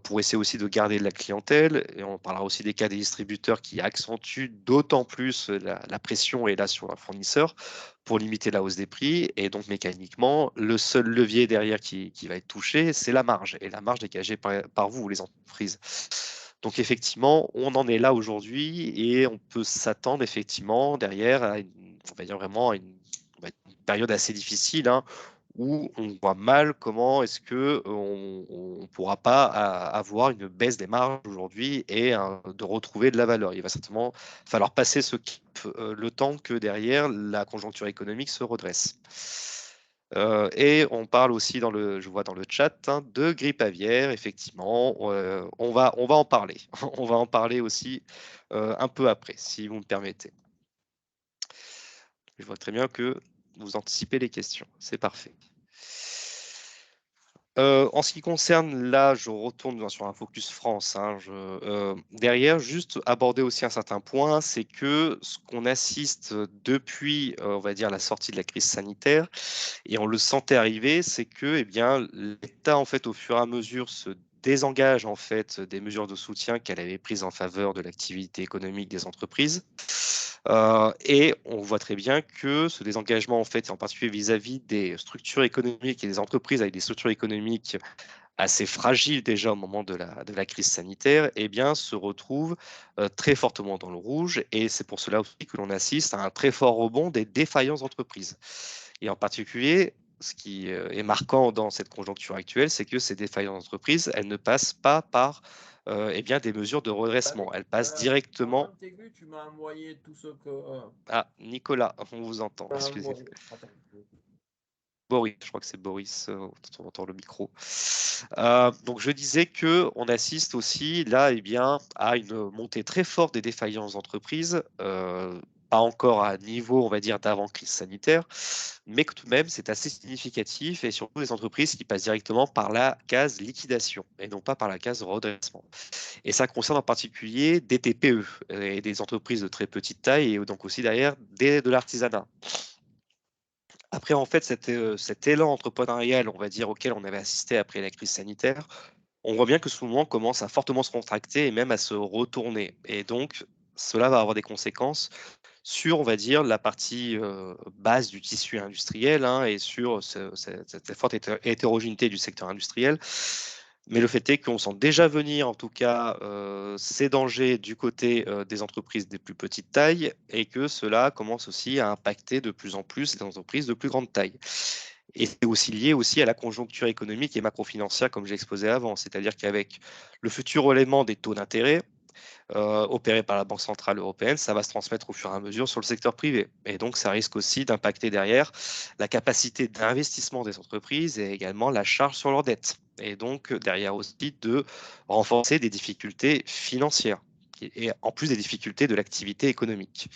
pour essayer aussi de garder de la clientèle. Et on parlera aussi des cas des distributeurs qui accentuent d'autant plus la pression est là sur un fournisseur pour limiter la hausse des prix. Et donc, mécaniquement, le seul levier derrière qui va être touché, c'est la marge. Et la marge dégagée par vous, les entreprises. Donc, effectivement, on en est là aujourd'hui et on peut s'attendre effectivement derrière à on va dire vraiment à une période assez difficile, hein, où on voit mal comment est-ce qu'on ne pourra pas avoir une baisse des marges aujourd'hui et de retrouver de la valeur. Il va certainement falloir passer ce cap le temps que derrière la conjoncture économique se redresse. Et on parle aussi je vois dans le chat, hein, de grippe aviaire. Effectivement, on va en parler. On va en parler aussi un peu après, si vous me permettez. Je vois très bien que vous anticipez les questions. C'est parfait. En ce qui concerne, là, je retourne sur un focus France, hein, derrière, juste aborder aussi un certain point, c'est que ce qu'on assiste depuis, on va dire, la sortie de la crise sanitaire, et on le sentait arriver, c'est que, eh bien, l'État, en fait, au fur et à mesure, se désengage en fait des mesures de soutien qu'elle avait prises en faveur de l'activité économique des entreprises. Et on voit très bien que ce désengagement, en fait, en particulier vis-à-vis des structures économiques et des entreprises avec des structures économiques assez fragiles déjà au moment de la crise sanitaire, eh bien, se retrouve très fortement dans le rouge. Et c'est pour cela aussi que l'on assiste à un très fort rebond des défaillances d'entreprises. Et en particulier, ce qui est marquant dans cette conjoncture actuelle, c'est que ces défaillances d'entreprises, elles ne passent pas par eh bien, des mesures de redressement. Elles passent directement. Tu m'as envoyé tout ce que. Ah, Nicolas, on vous entend, excusez. Boris, je crois que c'est Boris, on entend le micro. Donc je disais que on assiste aussi là, eh bien, à une montée très forte des défaillances d'entreprises, pas encore à niveau, on va dire, d'avant crise sanitaire, mais que tout de même c'est assez significatif et surtout des entreprises qui passent directement par la case liquidation et non pas par la case redressement. Et ça concerne en particulier des TPE et des entreprises de très petite taille et donc aussi derrière de l'artisanat. Après, en fait, cet élan entrepreneurial, on va dire, auquel on avait assisté après la crise sanitaire, on voit bien que ce mouvement commence à fortement se contracter et même à se retourner. Et donc, cela va avoir des conséquences sur, on va dire, la partie base du tissu industriel, hein, et sur cette forte hétérogénéité du secteur industriel. Mais le fait est qu'on sent déjà venir, en tout cas, ces dangers du côté des entreprises des plus petites tailles et que cela commence aussi à impacter de plus en plus les entreprises de plus grande taille. Et c'est aussi lié aussi à la conjoncture économique et macrofinancière, comme j'ai exposé avant. C'est-à-dire qu'avec le futur relèvement des taux d'intérêt, opéré par la Banque centrale européenne, ça va se transmettre au fur et à mesure sur le secteur privé. Et donc, ça risque aussi d'impacter derrière la capacité d'investissement des entreprises et également la charge sur leurs dettes. Et donc, derrière aussi de renforcer des difficultés financières et en plus des difficultés de l'activité économique.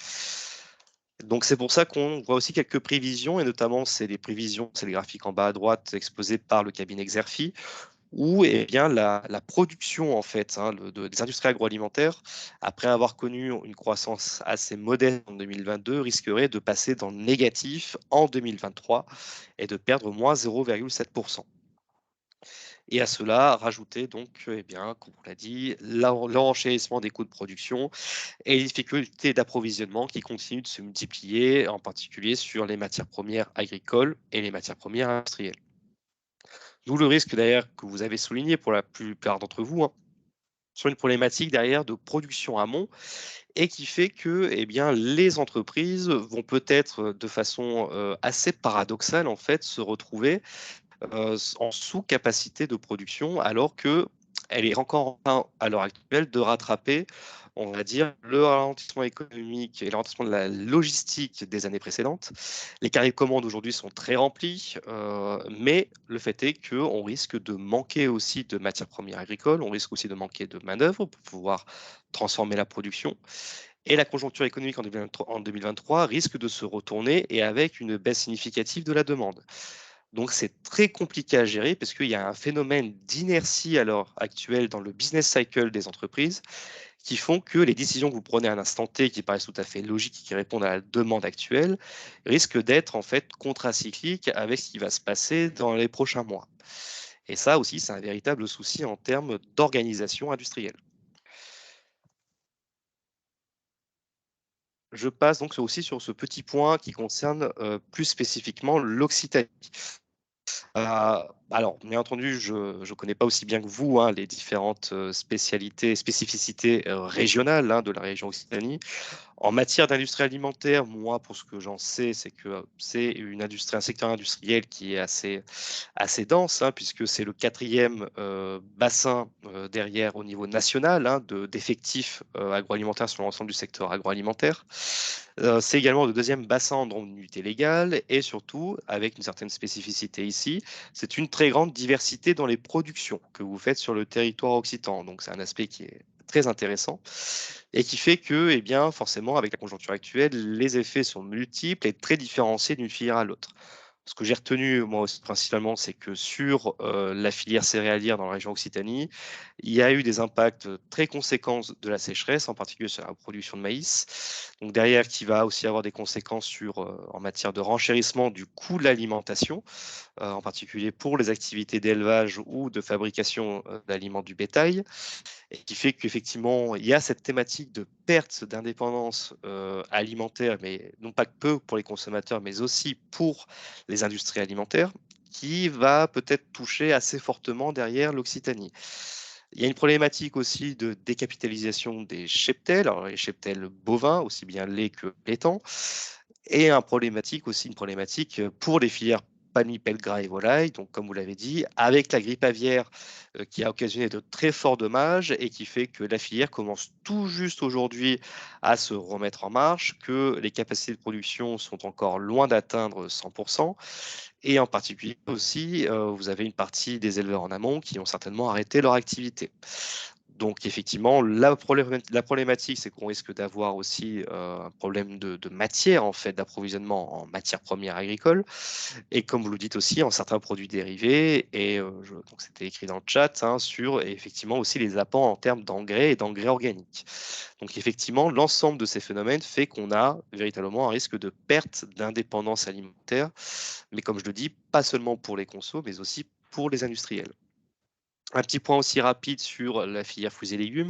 Donc, c'est pour ça qu'on voit aussi quelques prévisions, et notamment, c'est les prévisions, c'est les graphiques en bas à droite exposés par le cabinet Xerfi, où eh bien, la production en fait, hein, des industries agroalimentaires, après avoir connu une croissance assez modeste en 2022, risquerait de passer dans le négatif en 2023 et de perdre moins 0,7%. Et à cela, rajouter donc, eh bien, comme on l'a dit, l'enchérissement des coûts de production et les difficultés d'approvisionnement qui continuent de se multiplier, en particulier sur les matières premières agricoles et les matières premières industrielles. D'où le risque d'ailleurs que vous avez souligné pour la plupart d'entre vous, hein, sur une problématique derrière de production amont et qui fait que eh bien, les entreprises vont peut-être de façon assez paradoxale en fait se retrouver en sous-capacité de production alors que elle est encore en train à l'heure actuelle de rattraper, on va dire, le ralentissement économique et le ralentissement de la logistique des années précédentes. Les carnets de commandes aujourd'hui sont très remplis, mais le fait est qu'on risque de manquer aussi de matières premières agricoles, on risque aussi de manquer de main-d'œuvre pour pouvoir transformer la production. Et la conjoncture économique en 2023 risque de se retourner et avec une baisse significative de la demande. Donc, c'est très compliqué à gérer parce qu'il y a un phénomène d'inertie à l'heure actuelle dans le business cycle des entreprises qui font que les décisions que vous prenez à un instant T, qui paraissent tout à fait logiques et qui répondent à la demande actuelle, risquent d'être en fait contracycliques avec ce qui va se passer dans les prochains mois. Et ça aussi, c'est un véritable souci en termes d'organisation industrielle. Je passe donc aussi sur ce petit point qui concerne plus spécifiquement l'Occitanie. Alors, bien entendu, je ne connais pas aussi bien que vous hein, les différentes spécificités régionales hein, de la région Occitanie. En matière d'industrie alimentaire, moi, pour ce que j'en sais, c'est que c'est un secteur industriel qui est assez dense, hein, puisque c'est le 4e bassin derrière au niveau national hein, d'effectifs agroalimentaires sur l'ensemble du secteur agroalimentaire. C'est également le 2e bassin en nombre d'unités légales et surtout, avec une certaine spécificité ici, c'est une très grande diversité dans les productions que vous faites sur le territoire occitan. Donc c'est un aspect qui est très intéressant et qui fait que, eh bien, forcément, avec la conjoncture actuelle, les effets sont multiples et très différenciés d'une filière à l'autre. Ce que j'ai retenu, moi aussi, principalement, c'est que sur la filière céréalière dans la région Occitanie, il y a eu des impacts très conséquents de la sécheresse, en particulier sur la production de maïs. Donc derrière, qui va aussi avoir des conséquences en matière de renchérissement du coût de l'alimentation, en particulier pour les activités d'élevage ou de fabrication d'aliments du bétail et qui fait qu'effectivement, il y a cette thématique de perte d'indépendance alimentaire, mais non pas que peu pour les consommateurs, mais aussi pour les industries alimentaires, qui va peut-être toucher assez fortement derrière l'Occitanie. Il y a une problématique aussi de décapitalisation des cheptels, alors les cheptels bovins, aussi bien lait que laitant, et une problématique pour les filières palmipèdes, pelle, gras et volaille. Donc, comme vous l'avez dit, avec la grippe aviaire qui a occasionné de très forts dommages et qui fait que la filière commence tout juste aujourd'hui à se remettre en marche, que les capacités de production sont encore loin d'atteindre 100%. Et en particulier aussi, vous avez une partie des éleveurs en amont qui ont certainement arrêté leur activité. Donc effectivement, la problématique, c'est qu'on risque d'avoir aussi un problème de matière, en fait, d'approvisionnement en matières premières agricoles. Et comme vous le dites aussi, en certains produits dérivés. Et donc c'était écrit dans le chat hein, sur effectivement aussi les apports en termes d'engrais et d'engrais organiques. Donc effectivement, l'ensemble de ces phénomènes fait qu'on a véritablement un risque de perte d'indépendance alimentaire. Mais comme je le dis, pas seulement pour les consos, mais aussi pour les industriels. Un petit point aussi rapide sur la filière fruits et légumes,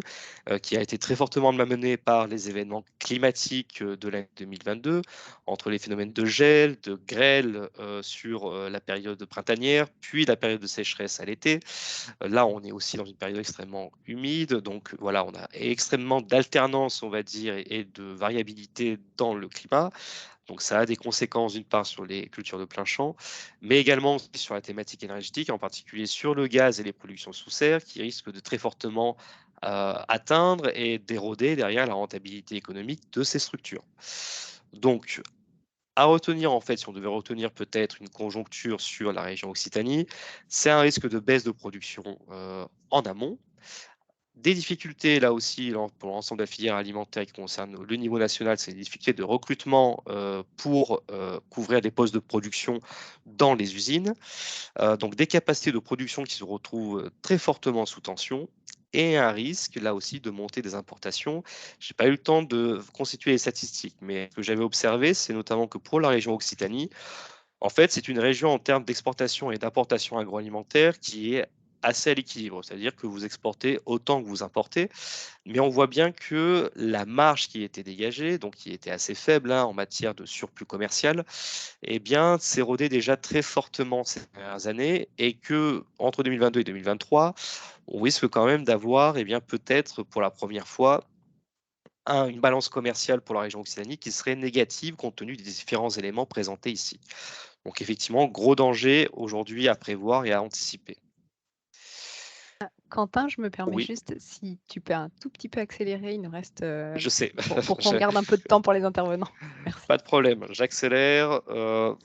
qui a été très fortement malmenée par les événements climatiques de l'année 2022, entre les phénomènes de gel, de grêle sur la période printanière, puis la période de sécheresse à l'été. Là, on est aussi dans une période extrêmement humide, donc voilà, on a extrêmement d'alternance, on va dire, et de variabilité dans le climat. Donc ça a des conséquences d'une part sur les cultures de plein champ, mais également aussi sur la thématique énergétique, en particulier sur le gaz et les productions sous serre, qui risquent de très fortement atteindre et d'éroder derrière la rentabilité économique de ces structures. Donc, à retenir, en fait, si on devait retenir peut-être une conjoncture sur la région Occitanie, c'est un risque de baisse de production en amont, des difficultés là aussi pour l'ensemble de la filière alimentaire qui concerne le niveau national, c'est des difficultés de recrutement pour couvrir des postes de production dans les usines. Donc des capacités de production qui se retrouvent très fortement sous tension et un risque là aussi de montée des importations. Je n'ai pas eu le temps de constituer les statistiques, mais ce que j'avais observé, c'est notamment que pour la région Occitanie, en fait, c'est une région en termes d'exportation et d'importation agroalimentaire qui est assez à l'équilibre, c'est-à-dire que vous exportez autant que vous importez, mais on voit bien que la marge qui était dégagée, donc qui était assez faible hein, en matière de surplus commercial, eh bien, s'érodait déjà très fortement ces dernières années et que entre 2022 et 2023, on risque quand même d'avoir, eh bien, peut-être pour la première fois, une balance commerciale pour la région Occitanie qui serait négative compte tenu des différents éléments présentés ici. Donc effectivement, gros danger aujourd'hui à prévoir et à anticiper. Quentin, je me permets Oui, juste, si tu peux un tout petit peu accélérer, il nous reste je sais. pour qu'on garde un peu de temps pour les intervenants. Merci. Pas de problème, j'accélère.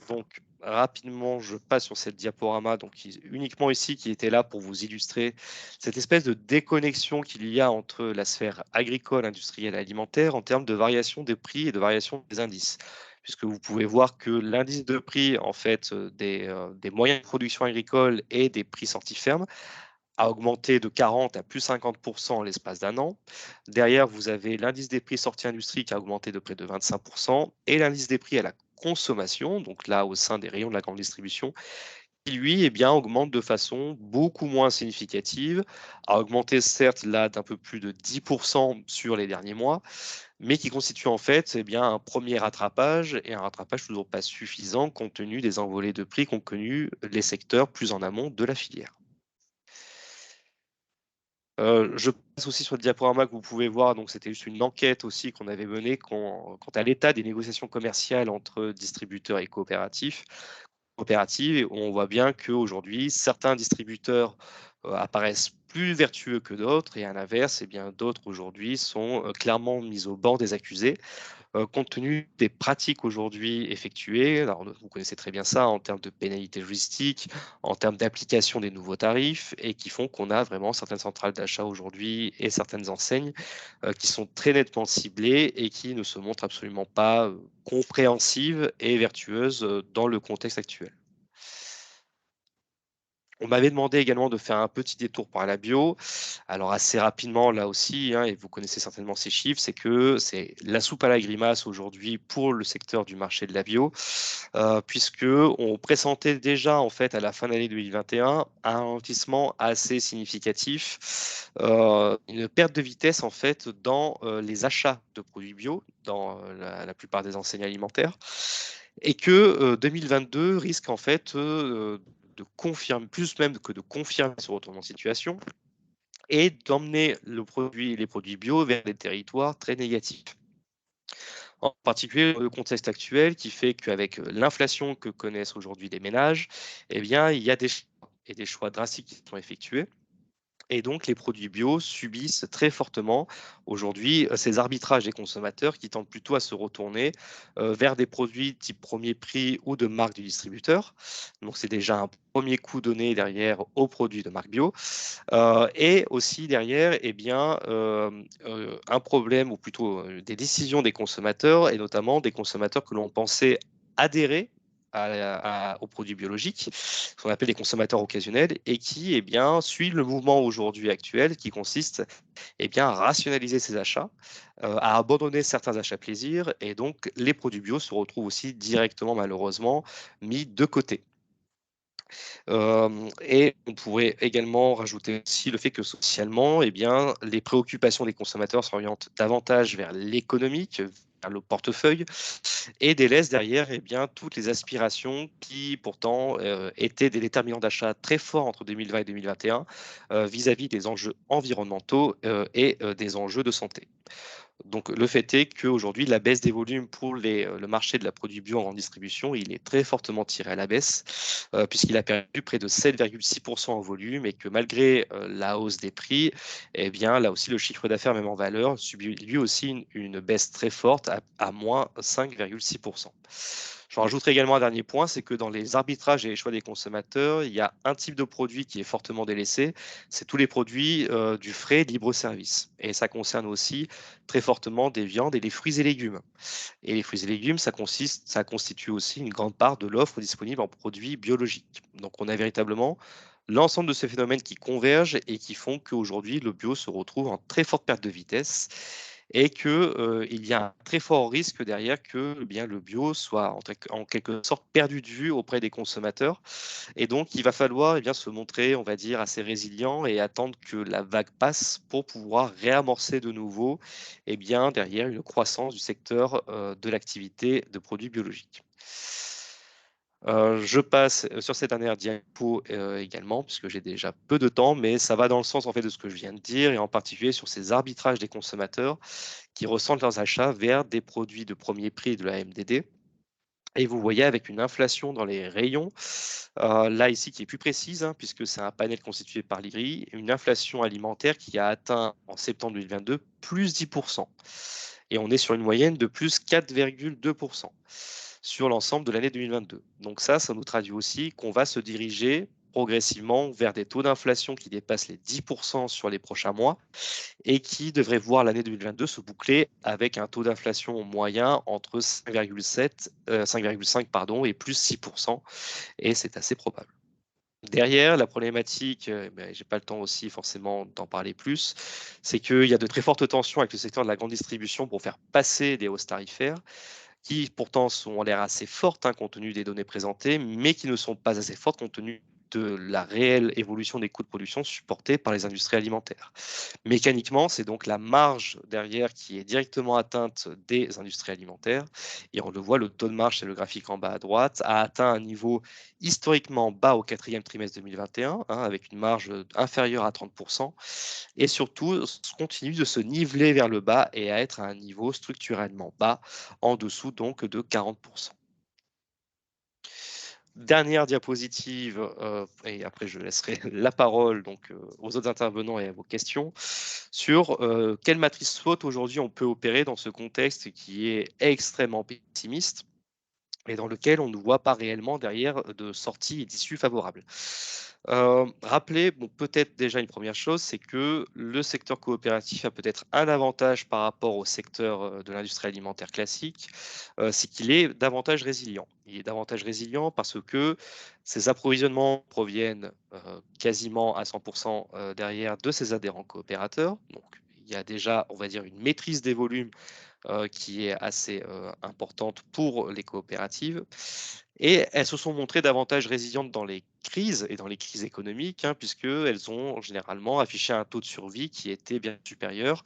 Donc rapidement, je passe sur cette diaporama, donc uniquement ici, qui était là pour vous illustrer cette espèce de déconnexion qu'il y a entre la sphère agricole, industrielle et alimentaire en termes de variation des prix et de variation des indices. Puisque vous pouvez voir que l'indice de prix en fait, des moyens de production agricole et des prix sortis ferme a augmenté de 40 à plus 50% en l'espace d'un an. Derrière, vous avez l'indice des prix sortis industrie qui a augmenté de près de 25% et l'indice des prix à la consommation, donc là au sein des rayons de la grande distribution, qui lui eh bien, augmente de façon beaucoup moins significative, a augmenté certes là d'un peu plus de 10% sur les derniers mois, mais qui constitue en fait un premier rattrapage, et un rattrapage toujours pas suffisant compte tenu des envolées de prix qu'ont connu les secteurs plus en amont de la filière. Je passe aussi sur le diaporama que vous pouvez voir, donc c'était juste une enquête aussi qu'on avait menée quant à l'état des négociations commerciales entre distributeurs et coopératives. On voit bien qu'aujourd'hui, certains distributeurs apparaissent plus vertueux que d'autres, et à l'inverse, d'autres aujourd'hui sont clairement mis au banc des accusés. Compte tenu des pratiques aujourd'hui effectuées, alors vous connaissez très bien ça en termes de pénalités logistiques, en termes d'application des nouveaux tarifs, et qui font qu'on a vraiment certaines centrales d'achat aujourd'hui et certaines enseignes qui sont très nettement ciblées et qui ne se montrent absolument pas compréhensives et vertueuses dans le contexte actuel. On m'avait demandé également de faire un petit détour par la bio. Alors assez rapidement, là aussi, et vous connaissez certainement ces chiffres, c'est que c'est la soupe à la grimace aujourd'hui pour le secteur du marché de la bio, puisque on pressentait déjà en fait à la fin de l'année 2021 un ralentissement assez significatif, une perte de vitesse en fait dans les achats de produits bio dans la plupart des enseignes alimentaires, et que 2022 risque en fait de confirmer, plus même que de confirmer ce retournement de situation, et d'emmener les produits bio vers des territoires très négatifs. En particulier, le contexte actuel qui fait qu'avec l'inflation que connaissent aujourd'hui les ménages, il y a des choix drastiques qui sont effectués. Et donc, les produits bio subissent très fortement aujourd'hui ces arbitrages des consommateurs qui tendent plutôt à se retourner vers des produits type premier prix ou de marque du distributeur. Donc, c'est déjà un premier coup donné derrière aux produits de marque bio. Et aussi derrière, un problème, ou plutôt des décisions des consommateurs, et notamment des consommateurs que l'on pensait adhérer aux produits biologiques, ce qu'on appelle des consommateurs occasionnels, et qui suivent le mouvement aujourd'hui actuel qui consiste à rationaliser ses achats, à abandonner certains achats plaisir, et donc les produits bio se retrouvent aussi directement malheureusement mis de côté. Et on pourrait également rajouter aussi le fait que socialement, les préoccupations des consommateurs s'orientent davantage vers l'économique, vers le portefeuille, et délaissent derrière toutes les aspirations qui pourtant étaient des déterminants d'achat très forts entre 2020 et 2021 vis-à-vis des enjeux environnementaux et des enjeux de santé. Donc, le fait est qu'aujourd'hui, la baisse des volumes pour le marché de la produit bio en grande distribution, il est très fortement tiré à la baisse, puisqu'il a perdu près de 7,6% en volume, et que malgré la hausse des prix, là aussi, le chiffre d'affaires, même en valeur, subit lui aussi une baisse très forte à moins 5,6%. Je rajouterai également un dernier point, c'est que dans les arbitrages et les choix des consommateurs, il y a un type de produit qui est fortement délaissé, c'est tous les produits du frais libre-service. Et ça concerne aussi très fortement des viandes et des fruits et légumes. Et les fruits et légumes, ça constitue aussi une grande part de l'offre disponible en produits biologiques. Donc on a véritablement l'ensemble de ces phénomènes qui convergent et qui font qu'aujourd'hui, le bio se retrouve en très forte perte de vitesse, et qu'il y a un très fort risque derrière que le bio soit en quelque sorte perdu de vue auprès des consommateurs. Et donc, il va falloir se montrer, on va dire, assez résilient et attendre que la vague passe pour pouvoir réamorcer de nouveau derrière une croissance du secteur de l'activité de produits biologiques. Je passe sur cette dernière diapo également, puisque j'ai déjà peu de temps, mais ça va dans le sens en fait de ce que je viens de dire, et en particulier sur ces arbitrages des consommateurs qui ressentent leurs achats vers des produits de premier prix de la MDD. Et vous voyez avec une inflation dans les rayons, là ici qui est plus précise, puisque c'est un panel constitué par l'IRI, une inflation alimentaire qui a atteint en septembre 2022 plus 10%. Et on est sur une moyenne de plus 4,2% sur l'ensemble de l'année 2022. Donc ça nous traduit aussi qu'on va se diriger progressivement vers des taux d'inflation qui dépassent les 10% sur les prochains mois, et qui devrait voir l'année 2022 se boucler avec un taux d'inflation moyen entre 5,5 et plus 6%, et c'est assez probable. Derrière, la problématique, je n'ai pas le temps aussi forcément d'en parler plus, c'est qu'il y a de très fortes tensions avec le secteur de la grande distribution pour faire passer des hausses tarifaires, qui pourtant ont l'air assez fortes compte tenu des données présentées, mais qui ne sont pas assez fortes compte tenu de la réelle évolution des coûts de production supportés par les industries alimentaires. Mécaniquement, c'est donc la marge derrière qui est directement atteinte des industries alimentaires. Et on le voit, le taux de marge, c'est le graphique en bas à droite, a atteint un niveau historiquement bas au quatrième trimestre 2021, avec une marge inférieure à 30%. Et surtout, continue de se niveler vers le bas et à être à un niveau structurellement bas, en dessous donc de 40%. Dernière diapositive, et après je laisserai la parole donc, aux autres intervenants et à vos questions, sur quelle matrice SWOT aujourd'hui on peut opérer dans ce contexte qui est extrêmement pessimiste et dans lequel on ne voit pas réellement derrière de sortie et d'issue favorable. Rappelez, bon, peut-être déjà une première chose, c'est que le secteur coopératif a peut-être un avantage par rapport au secteur de l'industrie alimentaire classique, c'est qu'il est davantage résilient. Il est davantage résilient parce que ses approvisionnements proviennent quasiment à 100% derrière de ses adhérents coopérateurs. Donc, il y a déjà, on va dire, une maîtrise des volumes qui est assez importante pour les coopératives. Et elles se sont montrées davantage résilientes dans les crises et dans les crises économiques, puisqu'elles ont généralement affiché un taux de survie qui était bien supérieur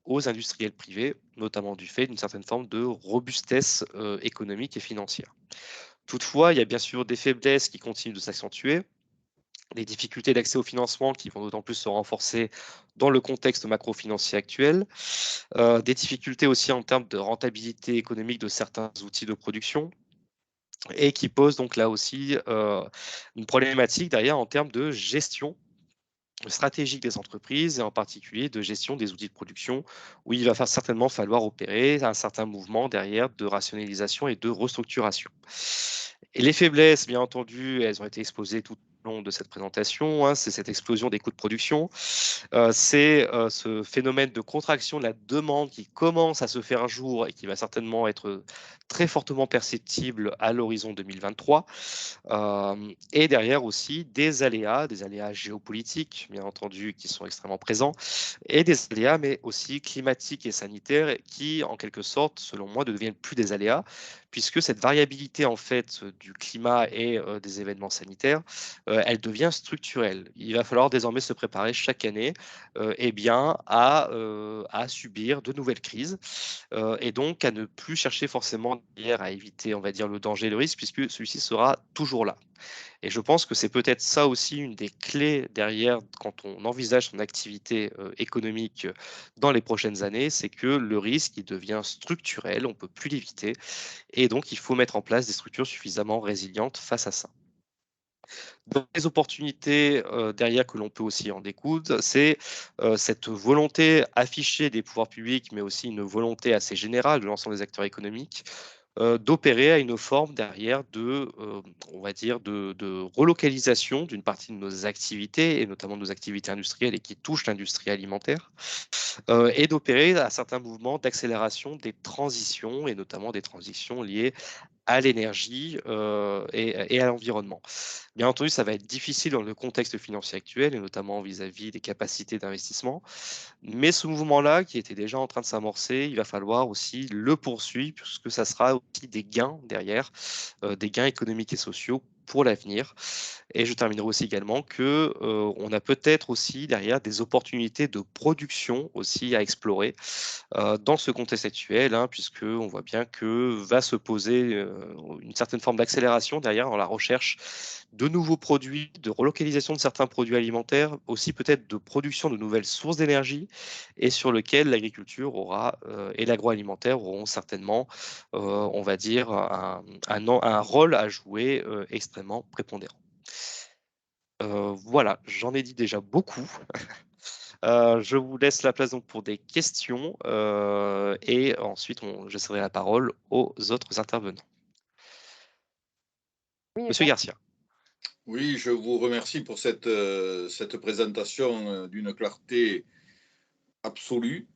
aux industriels privés, notamment du fait d'une certaine forme de robustesse économique et financière. Toutefois, il y a bien sûr des faiblesses qui continuent de s'accentuer, des difficultés d'accès au financement qui vont d'autant plus se renforcer dans le contexte macro-financier actuel, des difficultés aussi en termes de rentabilité économique de certains outils de production, et qui posent donc là aussi une problématique derrière en termes de gestion stratégique des entreprises et en particulier de gestion des outils de production où il va certainement falloir opérer un certain mouvement derrière de rationalisation et de restructuration. Et les faiblesses, bien entendu, elles ont été exposées tout au long de cette présentation, c'est cette explosion des coûts de production, c'est ce phénomène de contraction de la demande qui commence à se faire jour et qui va certainement être très fortement perceptible à l'horizon 2023. Et derrière aussi des aléas géopolitiques, bien entendu, qui sont extrêmement présents, et des aléas, mais aussi climatiques et sanitaires, qui, en quelque sorte, selon moi, ne deviennent plus des aléas, puisque cette variabilité, en fait, du climat et des événements sanitaires, elle devient structurelle. Il va falloir désormais se préparer chaque année à subir de nouvelles crises, et donc à ne plus chercher forcément à éviter, on va dire, le danger et le risque, puisque celui-ci sera toujours là. Et je pense que c'est peut-être ça aussi une des clés derrière quand on envisage son activité économique dans les prochaines années, c'est que le risque il devient structurel, on ne peut plus l'éviter, et donc il faut mettre en place des structures suffisamment résilientes face à ça. Donc, les opportunités derrière que l'on peut aussi en découdre, c'est cette volonté affichée des pouvoirs publics, mais aussi une volonté assez générale de l'ensemble des acteurs économiques d'opérer à une forme derrière on va dire, de relocalisation d'une partie de nos activités, et notamment de nos activités industrielles et qui touchent l'industrie alimentaire, et d'opérer à certains mouvements d'accélération des transitions, et notamment des transitions liées à l'énergie et à l'environnement. Bien entendu, ça va être difficile dans le contexte financier actuel, et notamment vis-à-vis des capacités d'investissement. Mais ce mouvement-là, qui était déjà en train de s'amorcer, il va falloir aussi le poursuivre, puisque ça sera aussi des gains derrière, des gains économiques et sociaux pour l'avenir. Et je terminerai aussi également que on a peut-être aussi derrière des opportunités de production aussi à explorer dans ce contexte actuel, puisque on voit bien que va se poser une certaine forme d'accélération derrière dans la recherche de nouveaux produits, de relocalisation de certains produits alimentaires, aussi peut-être de production de nouvelles sources d'énergie, et sur lequel l'agriculture aura et l'agroalimentaire auront certainement, on va dire, un rôle à jouer extrêmement prépondérant. Voilà, j'en ai dit déjà beaucoup. Je vous laisse la place donc pour des questions et ensuite je céderai la parole aux autres intervenants. Oui, Monsieur Garcia. Oui, je vous remercie pour cette présentation d'une clarté absolue.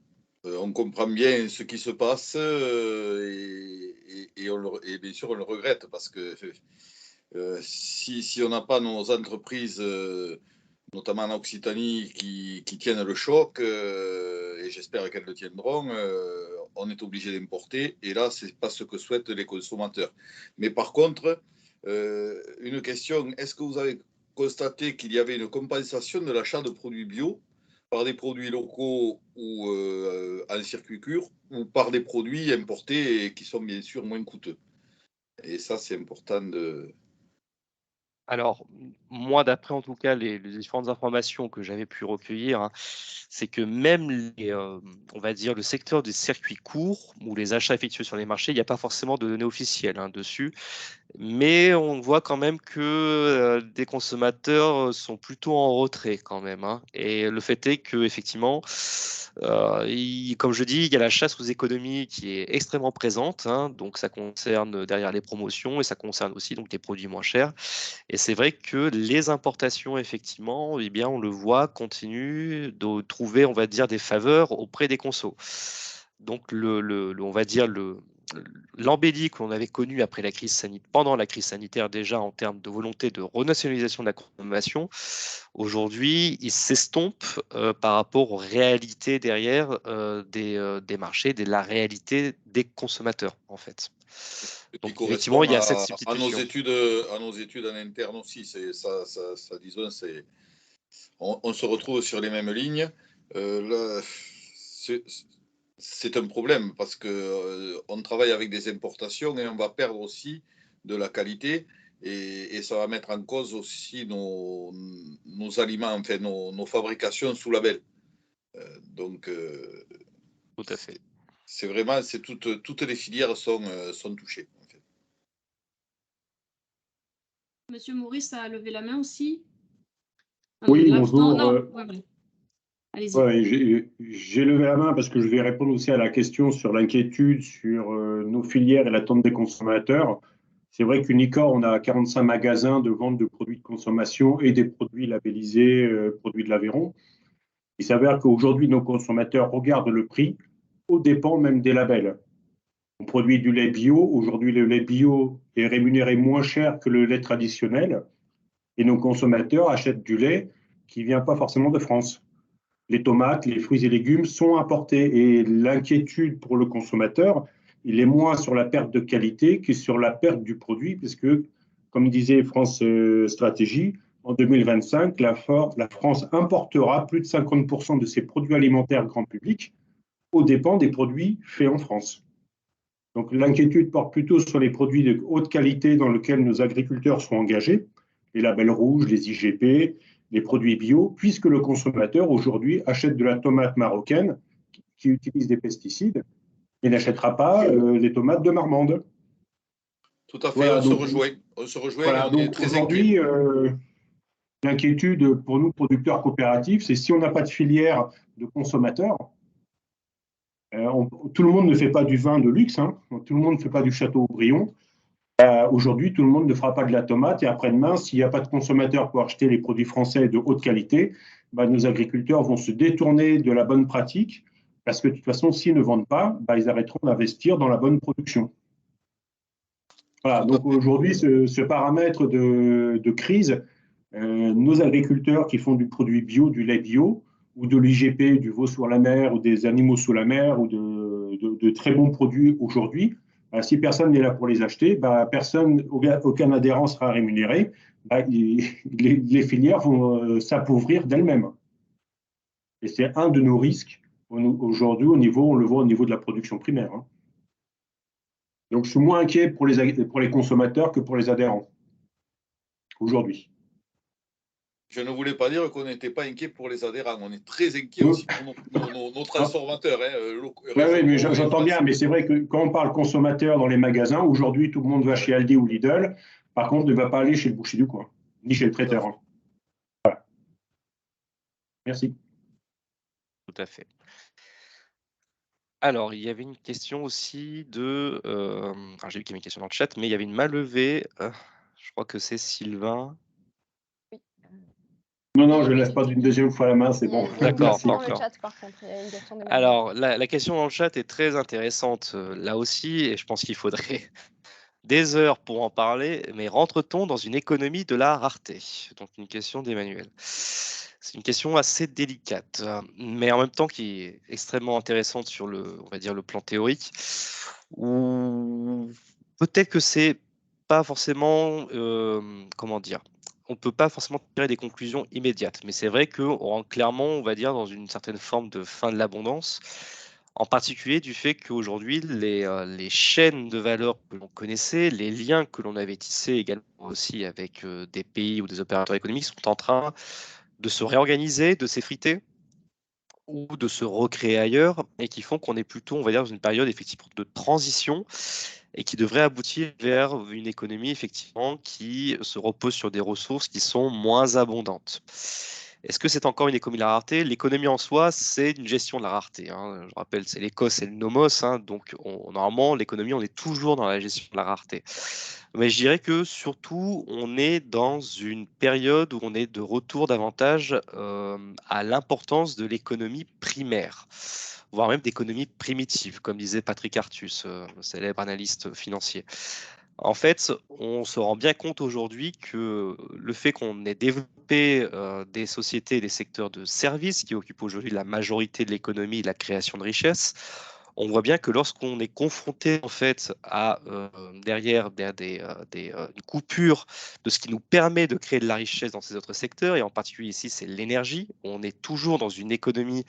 On comprend bien ce qui se passe et bien sûr on le regrette parce que si on n'a pas nos entreprises, notamment en Occitanie, qui tiennent le choc, et j'espère qu'elles le tiendront, on est obligé d'importer. Et là, ce n'est pas ce que souhaitent les consommateurs. Mais par contre, une question, est-ce que vous avez constaté qu'il y avait une compensation de l'achat de produits bio par des produits locaux ou en circuit court ou par des produits importés et qui sont bien sûr moins coûteux. Et ça, c'est important de... Alors, moi, d'après en tout cas les différentes informations que j'avais pu recueillir, hein, c'est que même on va dire le secteur des circuits courts ou les achats effectués sur les marchés, il n'y a pas forcément de données officielles dessus. Mais on voit quand même que des consommateurs sont plutôt en retrait quand même, hein. Et le fait est que effectivement, comme je dis, il y a la chasse aux économies qui est extrêmement présente, hein. Donc ça concerne derrière les promotions et ça concerne aussi donc les produits moins chers. Et c'est vrai que les importations, effectivement, eh bien, on le voit, continuent de trouver, on va dire, des faveurs auprès des consos. Donc on va dire l'embellie que l'on avait connue après la crise sanitaire, pendant la crise sanitaire déjà en termes de volonté de renationalisation de la consommation, aujourd'hui, il s'estompe par rapport aux réalités derrière des marchés, de la réalité des consommateurs, en fait. qui Donc, correspond effectivement, il y a cette à nos substitution. études en interne aussi. Disons, on se retrouve sur les mêmes lignes. Là, c'est un problème parce que on travaille avec des importations et on va perdre aussi de la qualité et ça va mettre en cause aussi nos aliments, enfin nos fabrications sous label. Donc, Tout à fait. c'est vraiment, toutes les filières sont touchées. En fait. Monsieur Maurice a levé la main aussi. Oui, Là, bonjour. non. Ouais. Allez-y. Ouais, j'ai levé la main parce que je vais répondre aussi à la question sur l'inquiétude sur nos filières et l'attente des consommateurs. C'est vrai qu'Unicor, on a 45 magasins de vente de produits de consommation et des produits labellisés, produits de l'Aveyron. Il s'avère qu'aujourd'hui, nos consommateurs regardent le prix aux dépens même des labels. On produit du lait bio. Aujourd'hui, le lait bio est rémunéré moins cher que le lait traditionnel. Et nos consommateurs achètent du lait qui ne vient pas forcément de France. Les tomates, les fruits et légumes sont importés. Et l'inquiétude pour le consommateur, il est moins sur la perte de qualité que sur la perte du produit, puisque, comme disait France Stratégie, en 2025, la France importera plus de 50% de ses produits alimentaires grand public aux dépens des produits faits en France. Donc l'inquiétude porte plutôt sur les produits de haute qualité dans lesquels nos agriculteurs sont engagés, les labels rouges, les IGP, les produits bio, puisque le consommateur aujourd'hui achète de la tomate marocaine qui utilise des pesticides et n'achètera pas les tomates de Marmande. Tout à fait, voilà, on se rejoint voilà, et on est très inquiet. Aujourd'hui, l'inquiétude pour nous, producteurs coopératifs, c'est si on n'a pas de filière de consommateurs, tout le monde ne fait pas du vin de luxe, hein, tout le monde ne fait pas du Châteaubriand. Aujourd'hui, tout le monde ne fera pas de la tomate et après-demain, s'il n'y a pas de consommateurs pour acheter les produits français de haute qualité, nos agriculteurs vont se détourner de la bonne pratique parce que de toute façon, s'ils ne vendent pas, ils arrêteront d'investir dans la bonne production. Voilà, donc aujourd'hui, ce paramètre de crise, nos agriculteurs qui font du produit bio, du lait bio, ou de l'IGP, du veau sur la mer, ou des animaux sous la mer, ou de très bons produits aujourd'hui, si personne n'est là pour les acheter, aucun adhérent sera rémunéré, les filières vont s'appauvrir d'elles-mêmes. Et c'est un de nos risques aujourd'hui, on le voit au niveau de la production primaire. Hein. Donc je suis moins inquiet pour les consommateurs que pour les adhérents, aujourd'hui. Je ne voulais pas dire qu'on n'était pas inquiet pour les adhérents. On est très inquiet aussi pour nos transformateurs. Oui, mais j'entends bien, mais c'est vrai que quand on parle consommateur dans les magasins, aujourd'hui, tout le monde va chez Aldi ou Lidl. Par contre, ne va pas aller chez le boucher du coin, ni chez le traiteur. Hein. Voilà. Merci. Tout à fait. Alors, il y avait une question aussi de... alors, j'ai vu qu'il y avait une question dans le chat, mais il y avait une main levée. Je crois que c'est Sylvain. Non, je ne lève pas d'une deuxième fois la main, c'est bon. D'accord, dans le chat, par contre. Il y a une question alors, la question dans le chat est très intéressante là aussi, et je pense qu'il faudrait des heures pour en parler, mais rentre-t-on dans une économie de la rareté? Donc, une question d'Emmanuel. C'est une question assez délicate, mais en même temps qui est extrêmement intéressante sur on va dire, le plan théorique, où peut-être que c'est pas forcément, comment dire, on peut pas forcément tirer des conclusions immédiates. Mais c'est vrai qu'on rentre clairement, on va dire, dans une certaine forme de fin de l'abondance, en particulier du fait qu'aujourd'hui, les chaînes de valeur que l'on connaissait, les liens que l'on avait tissés également aussi avec des pays ou des opérateurs économiques sont en train de se réorganiser, de s'effriter ou de se recréer ailleurs, et qui font qu'on est plutôt, on va dire, dans une période effectivement de transition et qui devrait aboutir vers une économie effectivement qui se repose sur des ressources qui sont moins abondantes. Est-ce que c'est encore une économie de la rareté? L'économie en soi, c'est une gestion de la rareté, hein. Je rappelle, c'est l'Écosse et le nomos, hein. Donc, normalement, l'économie, on est toujours dans la gestion de la rareté. Mais je dirais que surtout, on est dans une période où on est de retour davantage à l'importance de l'économie primaire, voire même d'économie primitive, comme disait Patrick Artus, célèbre analyste financier. En fait, on se rend bien compte aujourd'hui que le fait qu'on ait développé des sociétés et des secteurs de services qui occupent aujourd'hui la majorité de l'économie et de la création de richesses, on voit bien que lorsqu'on est confronté en fait à derrière une coupure de ce qui nous permet de créer de la richesse dans ces autres secteurs, et en particulier ici c'est l'énergie, on est toujours dans une économie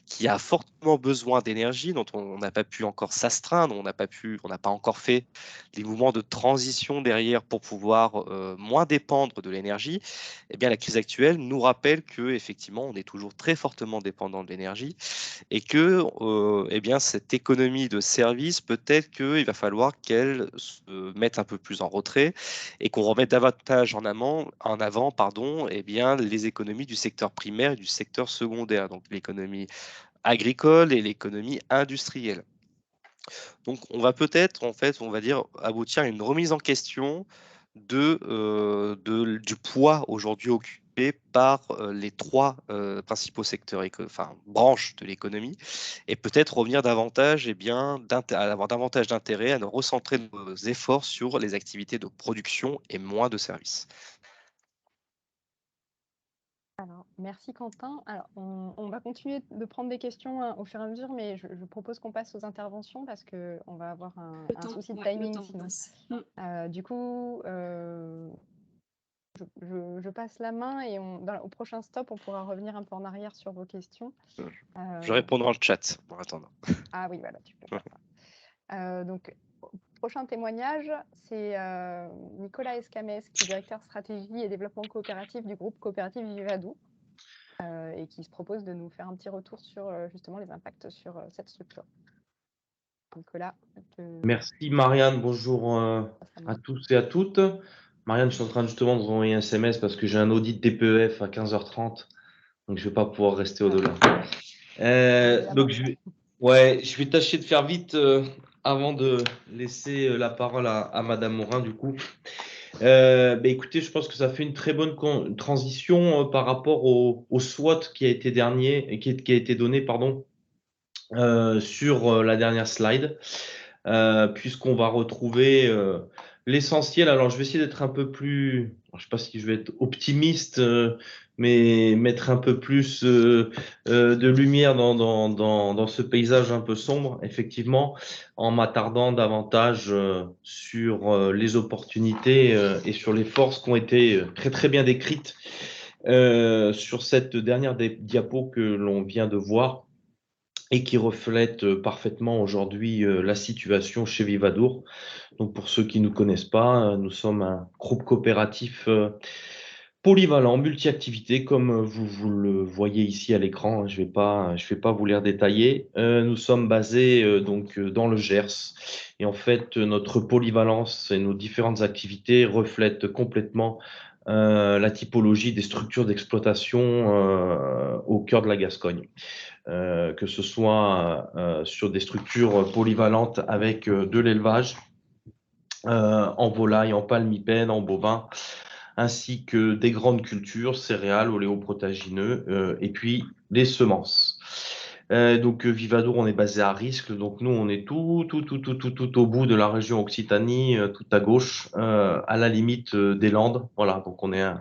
qui a fortement besoin d'énergie, dont on n'a pas pu encore s'astreindre, on n'a pas encore fait les mouvements de transition derrière pour pouvoir moins dépendre de l'énergie. Eh bien, la crise actuelle nous rappelle que effectivement, on est toujours très fortement dépendant de l'énergie et que eh bien, cette économie de service, peut-être qu'il va falloir qu'elle se mette un peu plus en retrait et qu'on remette davantage en avant eh bien, les économies du secteur primaire et du secteur secondaire, donc l'économie agricole et l'économie industrielle. Donc, on va peut-être, en fait, on va dire, aboutir à une remise en question du poids aujourd'hui occupé par les trois principaux secteurs, enfin, branches de l'économie, et peut-être revenir davantage, avoir davantage d'intérêt à nous recentrer nos efforts sur les activités de production et moins de services. Alors, merci Quentin. Alors, on va continuer de prendre des questions au fur et à mesure, mais je propose qu'on passe aux interventions parce qu'on va avoir un souci de timing sinon. Du coup, je passe la main et au prochain stop, on pourra revenir un peu en arrière sur vos questions. Je répondrai dans le chat en attendant. Ah oui, voilà, tu peux faire ça. Donc, prochain témoignage, c'est Nicolas Escamès, qui est directeur stratégie et développement coopératif du groupe coopératif Vivadou, et qui se propose de nous faire un petit retour sur justement les impacts sur cette structure. Nicolas. Merci Marianne, bonjour à tous et à toutes. Marianne, je suis en train justement de vous envoyer un SMS parce que j'ai un audit DPEF à 15h30, donc je ne vais pas pouvoir rester au-delà. Donc je vais tâcher de faire vite avant de laisser la parole à Madame Morin du coup. Écoutez, je pense que ça fait une très bonne transition par rapport au SWOT qui a été donné sur la dernière slide, puisqu'on va retrouver l'essentiel. Alors, je vais essayer d'être un peu plus, je ne sais pas si je vais être optimiste, mais mettre un peu plus de lumière dans ce paysage un peu sombre, effectivement, en m'attardant davantage sur les opportunités et sur les forces qui ont été très très bien décrites sur cette dernière diapo que l'on vient de voir et qui reflète parfaitement aujourd'hui la situation chez Vivadour. Donc pour ceux qui ne nous connaissent pas, nous sommes un groupe coopératif polyvalent, multi-activités, comme vous le voyez ici à l'écran. Je vais pas vous les détailler. Nous sommes basés donc dans le Gers. Et en fait, notre polyvalence et nos différentes activités reflètent complètement la typologie des structures d'exploitation au cœur de la Gascogne. Que ce soit sur des structures polyvalentes avec de l'élevage en volaille, en palmipède, en bovin, ainsi que des grandes cultures, céréales, oléoprotagineux, et puis les semences. Donc Vivadour, on est basé à Riscle, donc nous on est tout au bout de la région Occitanie, tout à gauche, à la limite des Landes. Voilà, donc on est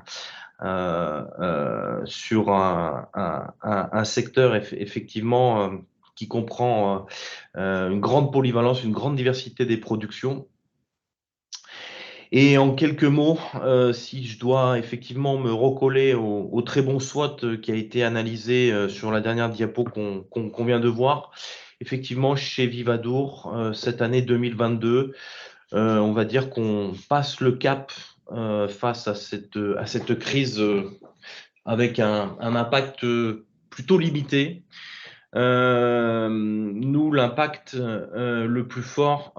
sur un secteur effectivement qui comprend une grande polyvalence, une grande diversité des productions. Et en quelques mots, si je dois effectivement me recoller au très bon SWOT qui a été analysé sur la dernière diapo qu'on vient de voir, effectivement, chez Vivadour, cette année 2022, on va dire qu'on passe le cap face à cette crise avec un impact plutôt limité. Nous, l'impact le plus fort,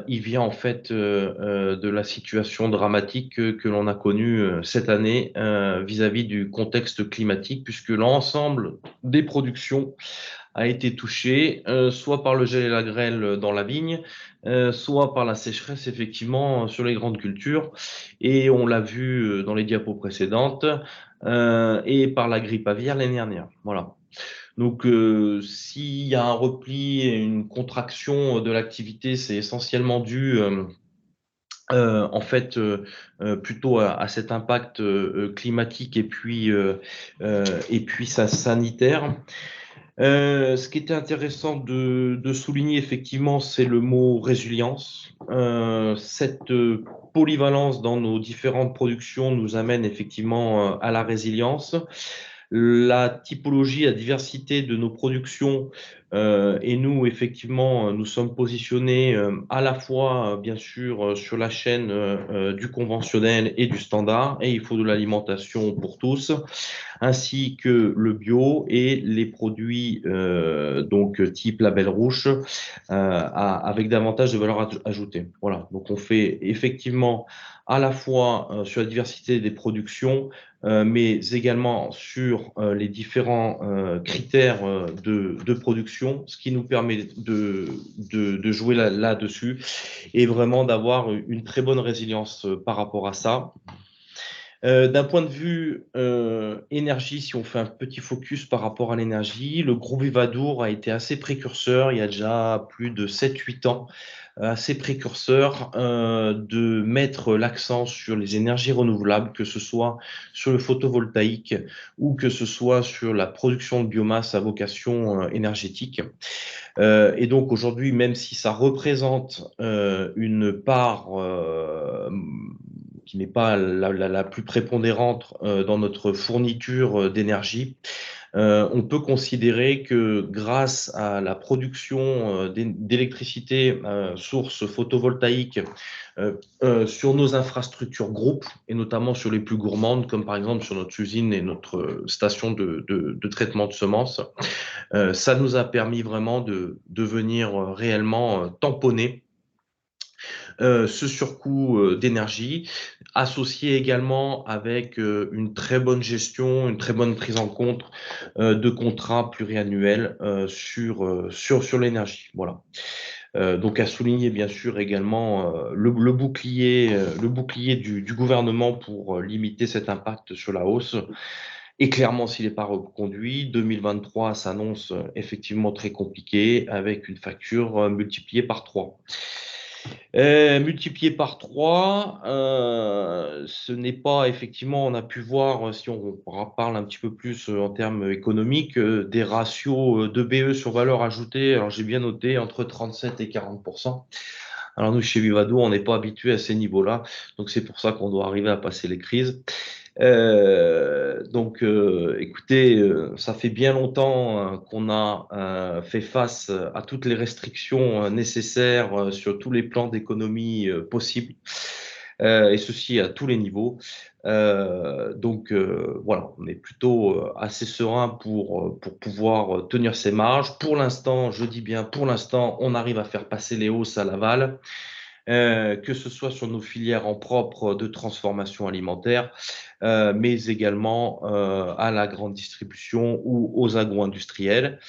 il vient en fait de la situation dramatique que l'on a connue cette année vis-à-vis du contexte climatique, puisque l'ensemble des productions a été touché, soit par le gel et la grêle dans la vigne, soit par la sécheresse effectivement sur les grandes cultures, et on l'a vu dans les diapos précédentes, et par la grippe aviaire l'année dernière. Voilà. Donc, s'il y a un repli et une contraction de l'activité, c'est essentiellement dû en fait plutôt à cet impact climatique et puis sanitaire. Ce qui était intéressant de souligner effectivement, c'est le mot résilience. Cette polyvalence dans nos différentes productions nous amène effectivement à la résilience. La typologie, la diversité de nos productions et nous, effectivement, nous sommes positionnés à la fois, bien sûr, sur la chaîne du conventionnel et du standard, et il faut de l'alimentation pour tous, ainsi que le bio et les produits donc type label rouge avec davantage de valeur ajoutée. Voilà, donc on fait effectivement à la fois sur la diversité des productions, mais également sur les différents critères de production, ce qui nous permet de jouer là-dessus et vraiment d'avoir une très bonne résilience par rapport à ça. D'un point de vue énergie, si on fait un petit focus par rapport à l'énergie, le groupe Vivadour a été assez précurseur, il y a déjà plus de 7-8 ans, assez précurseur de mettre l'accent sur les énergies renouvelables, que ce soit sur le photovoltaïque ou que ce soit sur la production de biomasse à vocation énergétique. Et donc aujourd'hui, même si ça représente une part qui n'est pas la plus prépondérante dans notre fourniture d'énergie, on peut considérer que grâce à la production d'électricité source photovoltaïque sur nos infrastructures groupes, et notamment sur les plus gourmandes, comme par exemple sur notre usine et notre station de traitement de semences, ça nous a permis vraiment de venir réellement tamponner ce surcoût d'énergie, associé également avec une très bonne gestion, une très bonne prise en compte de contrats pluriannuels sur l'énergie. Voilà. Donc à souligner bien sûr également le bouclier du gouvernement pour limiter cet impact sur la hausse. Et clairement, s'il n'est pas reconduit, 2023 s'annonce effectivement très compliqué avec une facture multipliée par 3. Multiplié par 3, ce n'est pas effectivement, on a pu voir, si on parle un petit peu plus en termes économiques, des ratios de BE sur valeur ajoutée. Alors j'ai bien noté entre 37 et 40%. Alors nous, chez Vivadour, on n'est pas habitué à ces niveaux-là, donc c'est pour ça qu'on doit arriver à passer les crises. Donc, écoutez, ça fait bien longtemps qu'on a fait face à toutes les restrictions nécessaires sur tous les plans d'économie possibles, et ceci à tous les niveaux. Donc, voilà, on est plutôt assez serein pour pouvoir tenir ces marges. Pour l'instant, je dis bien pour l'instant, on arrive à faire passer les hausses à l'aval. Que ce soit sur nos filières en propre de transformation alimentaire, mais également à la grande distribution ou aux agro-industriels.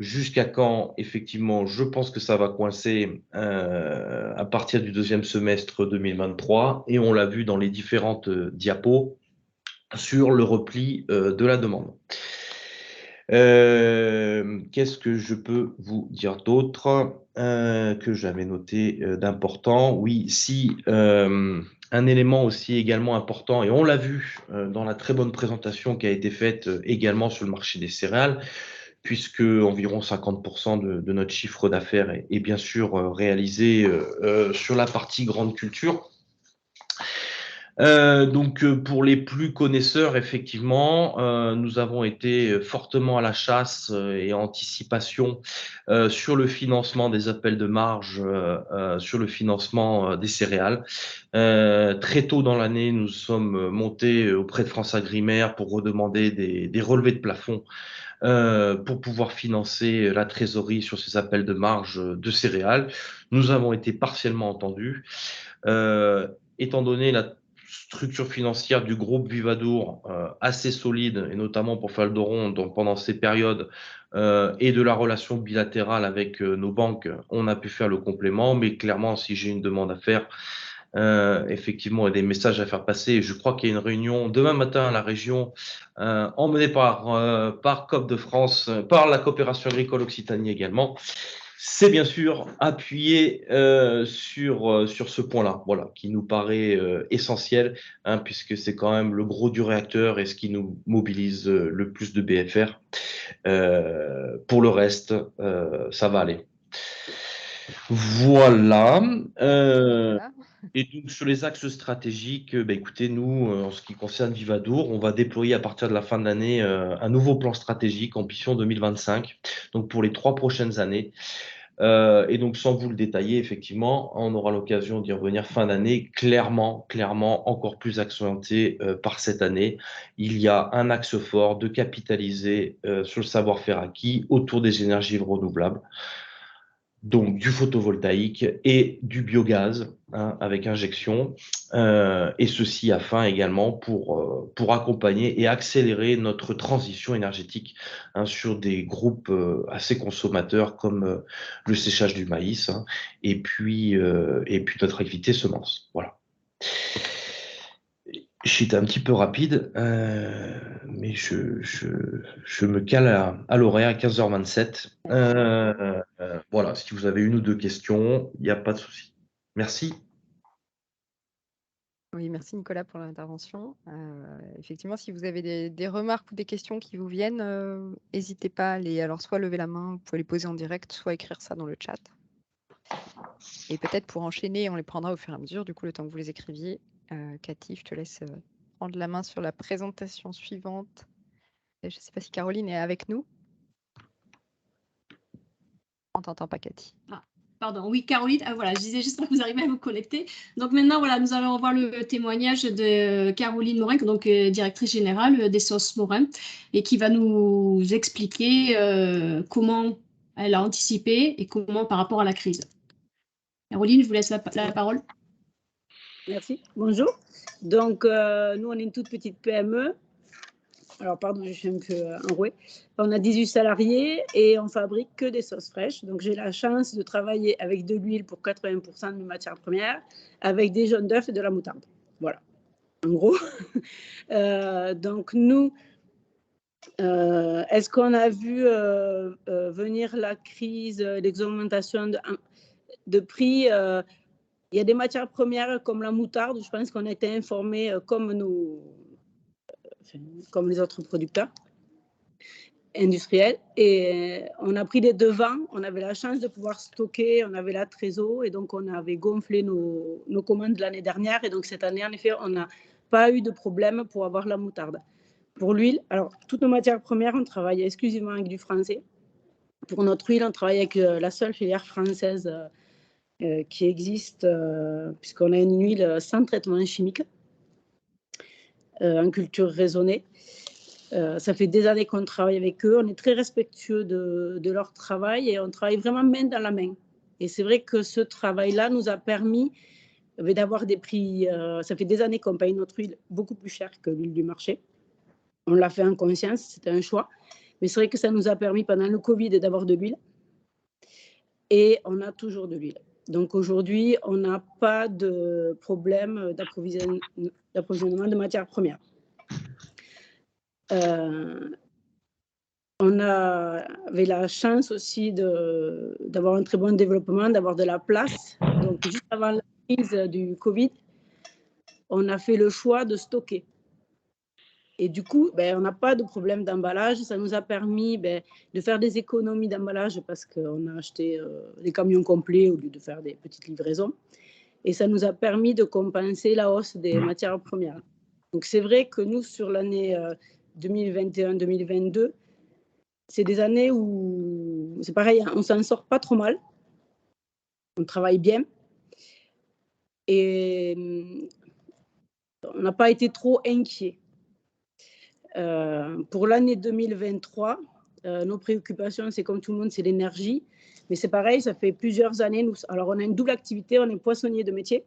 Jusqu'à quand, effectivement, je pense que ça va coincer à partir du deuxième semestre 2023, et on l'a vu dans les différentes diapos sur le repli de la demande. Qu'est-ce que je peux vous dire d'autre que j'avais noté d'important? Oui, si un élément aussi également important, et on l'a vu dans la très bonne présentation qui a été faite également sur le marché des céréales, puisque environ 50% de notre chiffre d'affaires est bien sûr réalisé sur la partie grande culture. Donc, pour les plus connaisseurs, effectivement, nous avons été fortement à la chasse et en anticipation sur le financement des appels de marge, sur le financement des céréales. Très tôt dans l'année, nous sommes montés auprès de France Agrimaire pour redemander des relevés de plafond pour pouvoir financer la trésorerie sur ces appels de marge de céréales. Nous avons été partiellement entendus. Étant donné la structure financière du groupe Vivadour assez solide, et notamment pour faire le dos rond pendant ces périodes, et de la relation bilatérale avec nos banques, on a pu faire le complément. Mais clairement, si j'ai une demande à faire, effectivement, il y a des messages à faire passer. Je crois qu'il y a une réunion demain matin à la région, emmenée par COP de France, par la coopération agricole Occitanie également. C'est bien sûr appuyé sur ce point-là, voilà, qui nous paraît essentiel, hein, puisque c'est quand même le gros du réacteur et ce qui nous mobilise le plus de BFR. Pour le reste, ça va aller. Voilà. Voilà. Et donc, sur les axes stratégiques, écoutez, nous, en ce qui concerne Vivadour, on va déployer à partir de la fin de l'année un nouveau plan stratégique, Ambition 2025, donc pour les 3 prochaines années. Et donc, sans vous le détailler, effectivement, on aura l'occasion d'y revenir fin d'année, clairement, encore plus accentué par cette année. Il y a un axe fort de capitaliser sur le savoir-faire acquis autour des énergies renouvelables. Donc du photovoltaïque et du biogaz, hein, avec injection, et ceci afin également pour accompagner et accélérer notre transition énergétique, hein, sur des groupes assez consommateurs comme le séchage du maïs, hein, et puis notre activité semence. Voilà. J'étais un petit peu rapide, mais je me cale à l'horaire à 15h27. Voilà, si vous avez une ou deux questions, il n'y a pas de souci. Merci. Oui, merci Nicolas pour l'intervention. Effectivement, si vous avez des remarques ou des questions qui vous viennent, n'hésitez pas à alors soit lever la main, vous pouvez les poser en direct, soit écrire ça dans le chat. Et peut-être pour enchaîner, on les prendra au fur et à mesure, du coup, le temps que vous les écriviez. Cathy, je te laisse prendre la main sur la présentation suivante. Je ne sais pas si Caroline est avec nous. On ne t'entend pas, Cathy. Ah, pardon, oui, Caroline, voilà, je disais, j'espère que vous arrivez à vous connecter. Donc maintenant, voilà, nous allons voir le témoignage de Caroline Morin, donc directrice générale des sauces Morin, et qui va nous expliquer comment elle a anticipé et comment par rapport à la crise. Caroline, je vous laisse la parole. Merci. Bonjour. Donc, nous, on est une toute petite PME. Alors, pardon, je suis un peu enrouée. On a 18 salariés et on fabrique que des sauces fraîches. Donc, j'ai la chance de travailler avec de l'huile pour 80% de mes matières premières, avec des jaunes d'œufs et de la moutarde. Voilà, en gros. Donc, nous, est-ce qu'on a vu venir la crise, l'exaugmentation de prix il y a des matières premières comme la moutarde, je pense qu'on a été informés comme les autres producteurs industriels. Et on a pris les devants, on avait la chance de pouvoir stocker, on avait la trésor, et donc on avait gonflé nos commandes l'année dernière. Et donc cette année, en effet, on n'a pas eu de problème pour avoir la moutarde. Pour l'huile, alors toutes nos matières premières, on travaille exclusivement avec du français. Pour notre huile, on travaille avec la seule filière française qui existe, puisqu'on a une huile sans traitement chimique, en culture raisonnée. Ça fait des années qu'on travaille avec eux. On est très respectueux de leur travail et on travaille vraiment main dans la main. Et c'est vrai que ce travail-là nous a permis d'avoir des prix. Ça fait des années qu'on paye notre huile beaucoup plus cher que l'huile du marché. On l'a fait en conscience, c'était un choix. Mais c'est vrai que ça nous a permis pendant le Covid d'avoir de l'huile. Et on a toujours de l'huile. Donc aujourd'hui, on n'a pas de problème d'approvisionnement de matières premières. On avait la chance aussi d'avoir un très bon développement, d'avoir de la place. Donc juste avant la crise du Covid, on a fait le choix de stocker. Et du coup, on n'a pas de problème d'emballage. Ça nous a permis de faire des économies d'emballage parce qu'on a acheté des camions complets au lieu de faire des petites livraisons. et ça nous a permis de compenser la hausse des matières premières. Donc c'est vrai que nous, sur l'année 2021-2022, c'est des années où, c'est pareil, on s'en sort pas trop mal, on travaille bien, et on n'a pas été trop inquiets. Pour l'année 2023, nos préoccupations, c'est comme tout le monde, c'est l'énergie. Mais c'est pareil, ça fait plusieurs années. Alors, on a une double activité, on est poissonnier de métier.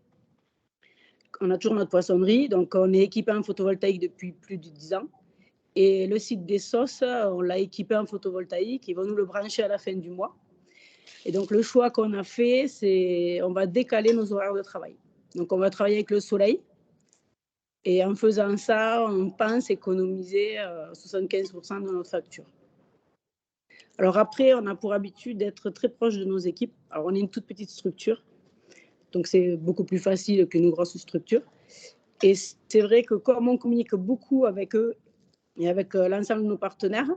On a toujours notre poissonnerie, donc on est équipé en photovoltaïque depuis plus de 10 ans. Et le site des sauces, on l'a équipé en photovoltaïque, ils vont nous le brancher à la fin du mois. Et donc, le choix qu'on a fait, c'est on va décaler nos horaires de travail. Donc, on va travailler avec le soleil. Et en faisant ça, on pense économiser 75% de notre facture. Alors après, on a pour habitude d'être très proche de nos équipes. Alors, on est une toute petite structure, donc c'est beaucoup plus facile qu'une grosse structure. Et c'est vrai que comme on communique beaucoup avec eux et avec l'ensemble de nos partenaires,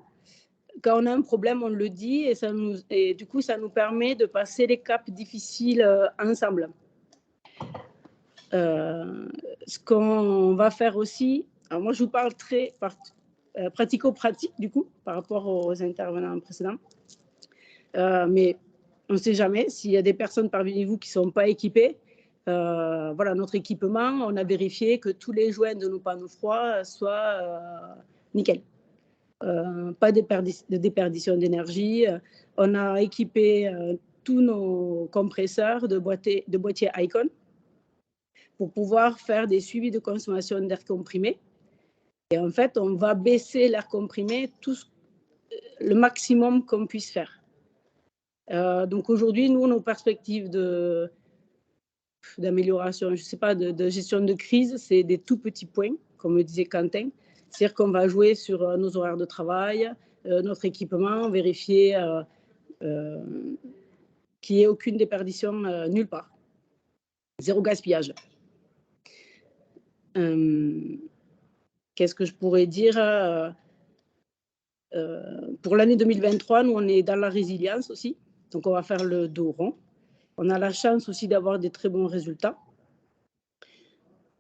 quand on a un problème, on le dit et du coup, ça nous permet de passer les caps difficiles ensemble. Ce qu'on va faire aussi, alors moi je vous parle très pratico-pratique du coup par rapport aux intervenants précédents, mais on ne sait jamais s'il y a des personnes parmi vous qui ne sont pas équipées. Voilà, notre équipement, on a vérifié que tous les joints de nos panneaux froids soient nickel. Pas de déperdition d'énergie. On a équipé tous nos compresseurs de boîtiers Icon pour pouvoir faire des suivis de consommation d'air comprimé. Et en fait, on va baisser l'air comprimé le maximum qu'on puisse faire. Donc aujourd'hui, nous, nos perspectives d'amélioration, je ne sais pas, de gestion de crise, c'est des tout petits points, comme le disait Quentin. C'est-à-dire qu'on va jouer sur nos horaires de travail, notre équipement, vérifier qu'il n'y ait aucune déperdition nulle part. Zéro gaspillage. Qu'est-ce que je pourrais dire pour l'année 2023, nous, on est dans la résilience aussi. Donc, on va faire le dos rond. On a la chance aussi d'avoir des très bons résultats.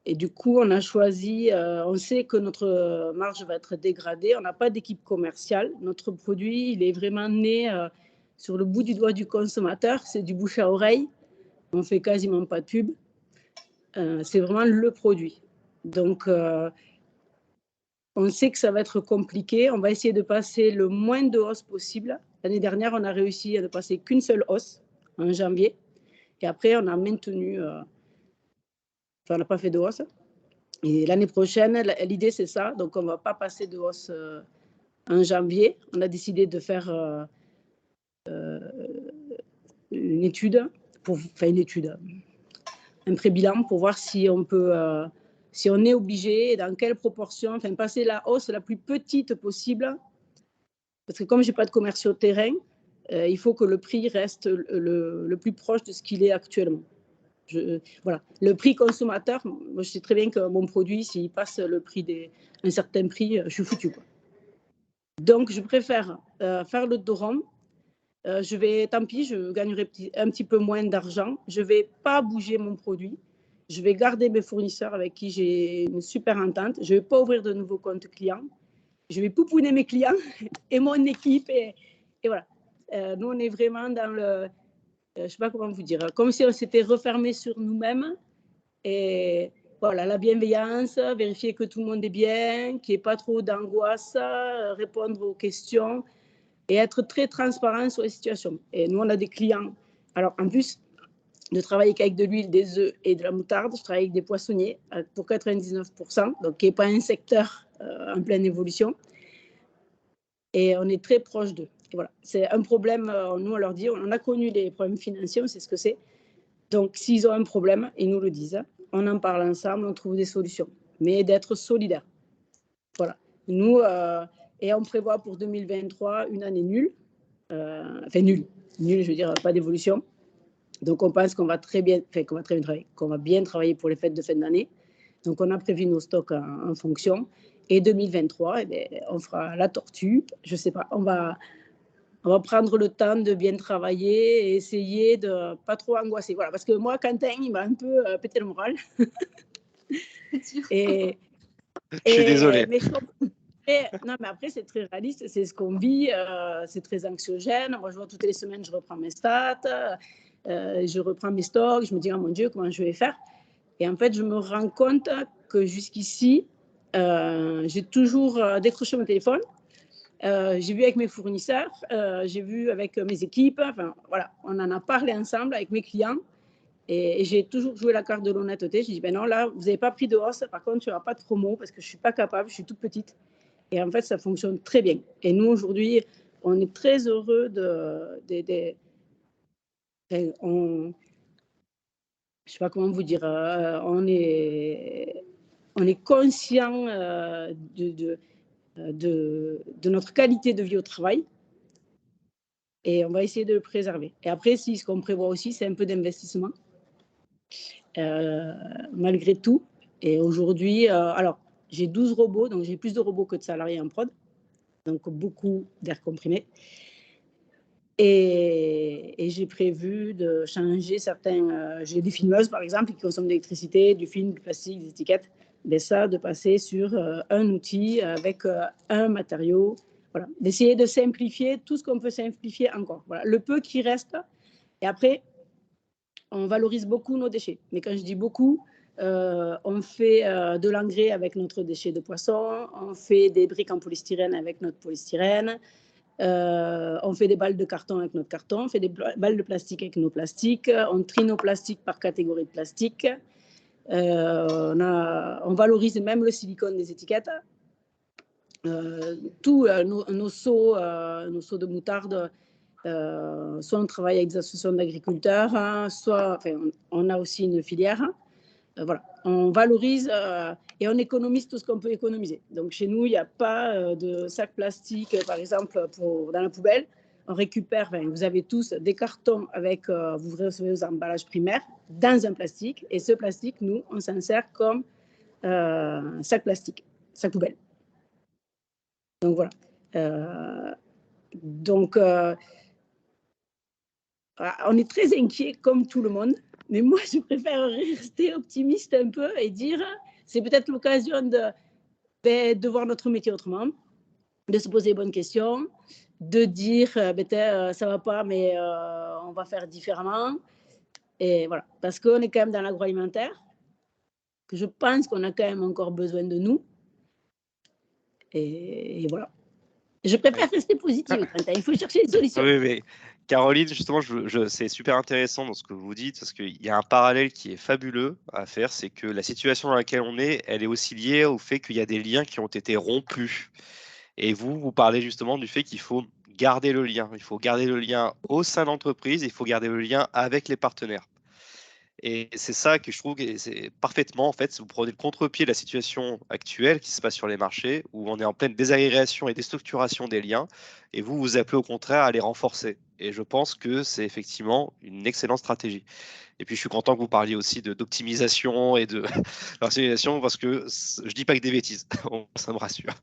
Et du coup, on a choisi, on sait que notre marge va être dégradée. On n'a pas d'équipe commerciale. Notre produit, il est vraiment né sur le bout du doigt du consommateur. C'est du bouche à oreille. On ne fait quasiment pas de pub. C'est vraiment le produit. Donc, on sait que ça va être compliqué. On va essayer de passer le moins de hausse possible. L'année dernière, on a réussi à ne passer qu'une seule hausse en janvier. Et après, on a maintenu... on n'a pas fait de hausse. Et l'année prochaine, l'idée, c'est ça. Donc, on ne va pas passer de hausse en janvier. On a décidé de faire une étude, un pré-bilan pour voir si on peut... si on est obligé, dans quelle proportion, enfin passer la hausse la plus petite possible, parce que comme je n'ai pas de commerciaux terrain, il faut que le prix reste le plus proche de ce qu'il est actuellement. Voilà. Le prix consommateur, moi, je sais très bien que mon produit, s'il passe le prix un certain prix, je suis foutu, quoi. Donc, je préfère faire le dos rond. Tant pis, je gagnerai un petit peu moins d'argent. Je ne vais pas bouger mon produit. Je vais garder mes fournisseurs avec qui j'ai une super entente. Je ne vais pas ouvrir de nouveaux comptes clients. Je vais pouponner mes clients et mon équipe. Et voilà. Nous, on est vraiment dans le... je ne sais pas comment vous dire. Comme si on s'était refermé sur nous-mêmes. Et voilà, la bienveillance, vérifier que tout le monde est bien, qu'il n'y ait pas trop d'angoisse, répondre aux questions et être très transparent sur les situations. Et nous, on a des clients. Alors, en plus de travailler avec de l'huile, des œufs et de la moutarde, je travaille avec des poissonniers pour 99%, donc qui n'est pas un secteur en pleine évolution. Et on est très proche d'eux. Et voilà, c'est un problème, nous, on leur dit, on a connu les problèmes financiers, on sait ce que c'est. Donc, s'ils ont un problème, ils nous le disent. On en parle ensemble, on trouve des solutions. Mais d'être solidaire. Voilà. Nous, et on prévoit pour 2023 une année nulle. Enfin, nulle, je veux dire, pas d'évolution. Donc, on pense qu'on va très bien, travailler, qu'on va bien travailler pour les fêtes de fin d'année. Donc, on a prévu nos stocks en fonction. Et 2023, eh bien, on fera la tortue. Je ne sais pas, on va on va prendre le temps de bien travailler et essayer de ne pas trop angoisser. Voilà, parce que moi, Quentin, il m'a un peu pété le moral. Je suis désolé. Non, mais après, c'est très réaliste, c'est ce qu'on vit, c'est très anxiogène. Moi, je vois toutes les semaines, je reprends mes stats, je reprends mes stocks, je me dis, oh mon Dieu, comment je vais faire? Et en fait, je me rends compte que jusqu'ici, j'ai toujours décroché mon téléphone. J'ai vu avec mes fournisseurs, j'ai vu avec mes équipes, enfin voilà, on en a parlé ensemble avec mes clients et j'ai toujours joué la carte de l'honnêteté. J'ai dit, ben non, là, vous n'avez pas pris de hausse, par contre, tu n'auras pas de promo parce que je ne suis pas capable, je suis toute petite. Et en fait, ça fonctionne très bien. Et nous, aujourd'hui, on est très heureux je ne sais pas comment vous dire, on est conscient de notre qualité de vie au travail et on va essayer de le préserver. Et après, ce qu'on prévoit aussi, c'est un peu d'investissement, malgré tout. Et aujourd'hui, alors, j'ai 12 robots, donc j'ai plus de robots que de salariés en prod, donc beaucoup d'air comprimé. Et j'ai prévu de changer certains... j'ai des filmeuses, par exemple, qui consomment de l'électricité, du film, du plastique, des étiquettes. Mais ça, de passer sur un outil avec un matériau. Voilà. D'essayer de simplifier tout ce qu'on peut simplifier encore. Voilà. Le peu qui reste. Et après, on valorise beaucoup nos déchets. Mais quand je dis beaucoup, on fait de l'engrais avec notre déchet de poisson. On fait des briques en polystyrène avec notre polystyrène. On fait des balles de carton avec notre carton, on fait des balles de plastique avec nos plastiques, on trie nos plastiques par catégorie de plastique, on valorise même le silicone des étiquettes, tous nos seaux de moutarde, soit on travaille avec des associations d'agriculteurs, hein, soit enfin, on a aussi une filière. Voilà, on valorise et on économise tout ce qu'on peut économiser. Donc, chez nous, il n'y a pas de sac plastique, par exemple, dans la poubelle. On récupère, enfin, vous avez tous des cartons avec, vous recevez vos emballages primaires dans un plastique. Et ce plastique, nous, on s'en sert comme sac plastique, sac poubelle. Donc, voilà. On est très inquiet, comme tout le monde. Mais moi, je préfère rester optimiste un peu et dire, c'est peut-être l'occasion de voir notre métier autrement, de se poser les bonnes questions, de dire, ça ne va pas, mais on va faire différemment. Et voilà, parce qu'on est quand même dans l'agroalimentaire, que je pense qu'on a quand même encore besoin de nous. Et voilà. Je préfère rester positive, Quentin. Il faut chercher des solutions. Oui, mais Caroline, justement, c'est super intéressant dans ce que vous dites, parce qu'il y a un parallèle qui est fabuleux à faire, c'est que la situation dans laquelle on est, elle est aussi liée au fait qu'il y a des liens qui ont été rompus. Et vous parlez justement du fait qu'il faut garder le lien. Il faut garder le lien au sein de l'entreprise, il faut garder le lien avec les partenaires. Et c'est ça que je trouve que c'est parfaitement, en fait, vous prenez le contre-pied de la situation actuelle qui se passe sur les marchés, où on est en pleine désagrégation et déstructuration des liens, et vous appelez au contraire à les renforcer. Et je pense que c'est effectivement une excellente stratégie. Et puis je suis content que vous parliez aussi d'optimisation et de rationalisation, parce que je dis pas que des bêtises, ça me rassure.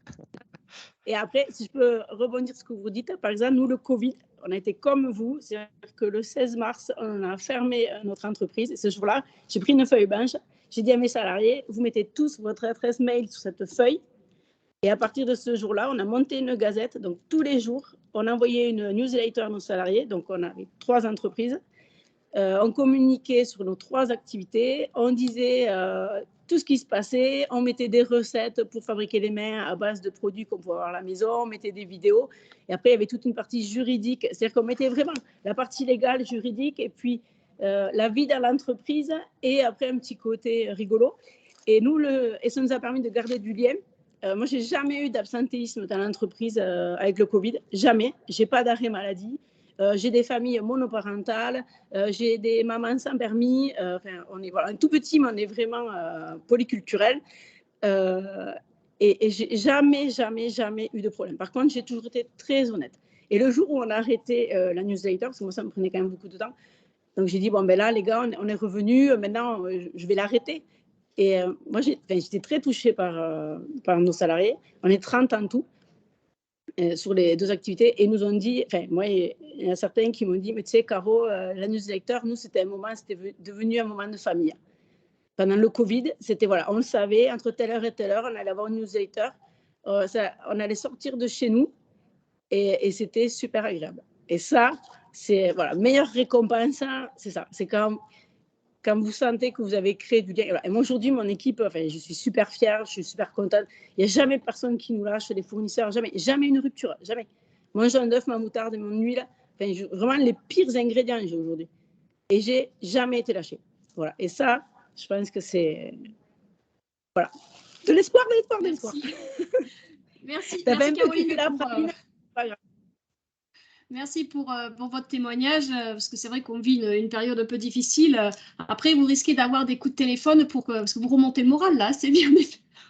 Et après, si je peux rebondir sur ce que vous dites, par exemple, nous, le Covid, on a été comme vous, c'est-à-dire que le 16 mars, on a fermé notre entreprise. Et ce jour-là, j'ai pris une feuille blanche, j'ai dit à mes salariés, vous mettez tous votre adresse mail sur cette feuille. Et à partir de ce jour-là, on a monté une gazette. Donc, tous les jours, on envoyait une newsletter à nos salariés. Donc, on avait 3 entreprises. On communiquait sur nos 3 activités. On disait tout ce qui se passait. On mettait des recettes pour fabriquer les mains à base de produits qu'on pouvait avoir à la maison. On mettait des vidéos. Et après, il y avait toute une partie juridique. C'est-à-dire qu'on mettait vraiment la partie légale, juridique, et puis la vie dans l'entreprise, et après un petit côté rigolo. Et nous, et ça nous a permis de garder du lien. Moi, je n'ai jamais eu d'absentéisme dans l'entreprise avec le Covid. Jamais. Je n'ai pas d'arrêt maladie. J'ai des familles monoparentales, j'ai des mamans sans permis. Enfin, on est voilà, un tout petit, mais on est vraiment polyculturel. Et j'ai jamais eu de problème. Par contre, j'ai toujours été très honnête. Et le jour où on a arrêté la newsletter, parce que moi, ça me prenait quand même beaucoup de temps, donc j'ai dit, bon, ben là, les gars, on est revenus, maintenant, je vais l'arrêter. Et moi, j'étais très touchée par nos salariés. On est 30 en tout. sur les 2 activités et nous ont dit, enfin moi il y en a certains qui m'ont dit, mais tu sais Caro, la newsletter, nous c'était devenu un moment de famille. Pendant le Covid, c'était voilà, on le savait, entre telle heure et telle heure, on allait avoir une newsletter, on allait sortir de chez nous et c'était super agréable. Et ça, c'est voilà, meilleure récompense, c'est ça, c'est quand vous sentez que vous avez créé du lien. Et moi, aujourd'hui, mon équipe, enfin, je suis super fière, je suis super contente. Il n'y a jamais personne qui nous lâche, les fournisseurs, jamais une rupture, jamais. Mon jaune d'œuf, ma moutarde et mon huile, enfin, vraiment les pires ingrédients j'ai aujourd'hui. Et j'ai jamais été lâchée. Voilà. Et ça, je pense que c'est voilà. De l'espoir. Merci Caroline. Merci pour votre témoignage, parce que c'est vrai qu'on vit une période un peu difficile. Après, vous risquez d'avoir des coups de téléphone parce que vous remontez le moral, là, c'est bien.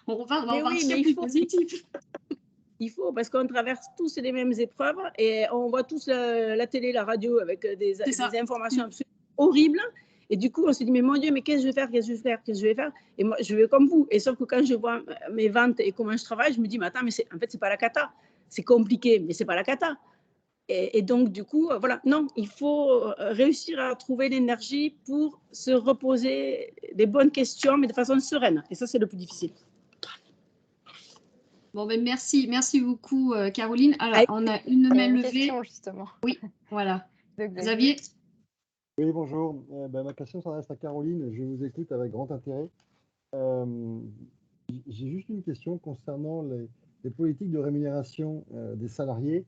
On va partir plus positif. Il faut, parce qu'on traverse tous les mêmes épreuves et on voit tous la télé, la radio avec des informations absolument horribles. Et du coup, on se dit, mais mon Dieu, mais qu'est-ce que je vais faire? Et moi, je vais comme vous. Et sauf que quand je vois mes ventes et comment je travaille, je me dis, mais attends, mais en fait, c'est pas la cata. C'est compliqué, mais c'est pas la cata. Et donc, du coup, voilà, non, il faut réussir à trouver l'énergie pour se reposer des bonnes questions, mais de façon sereine. Et ça, c'est le plus difficile. Bon, ben merci beaucoup, Caroline. Alors, on a une main levée. Question, justement. Oui, voilà. Xavier. Oui, bonjour. Ma question s'adresse à Caroline. Je vous écoute avec grand intérêt. J'ai juste une question concernant les politiques de rémunération des salariés.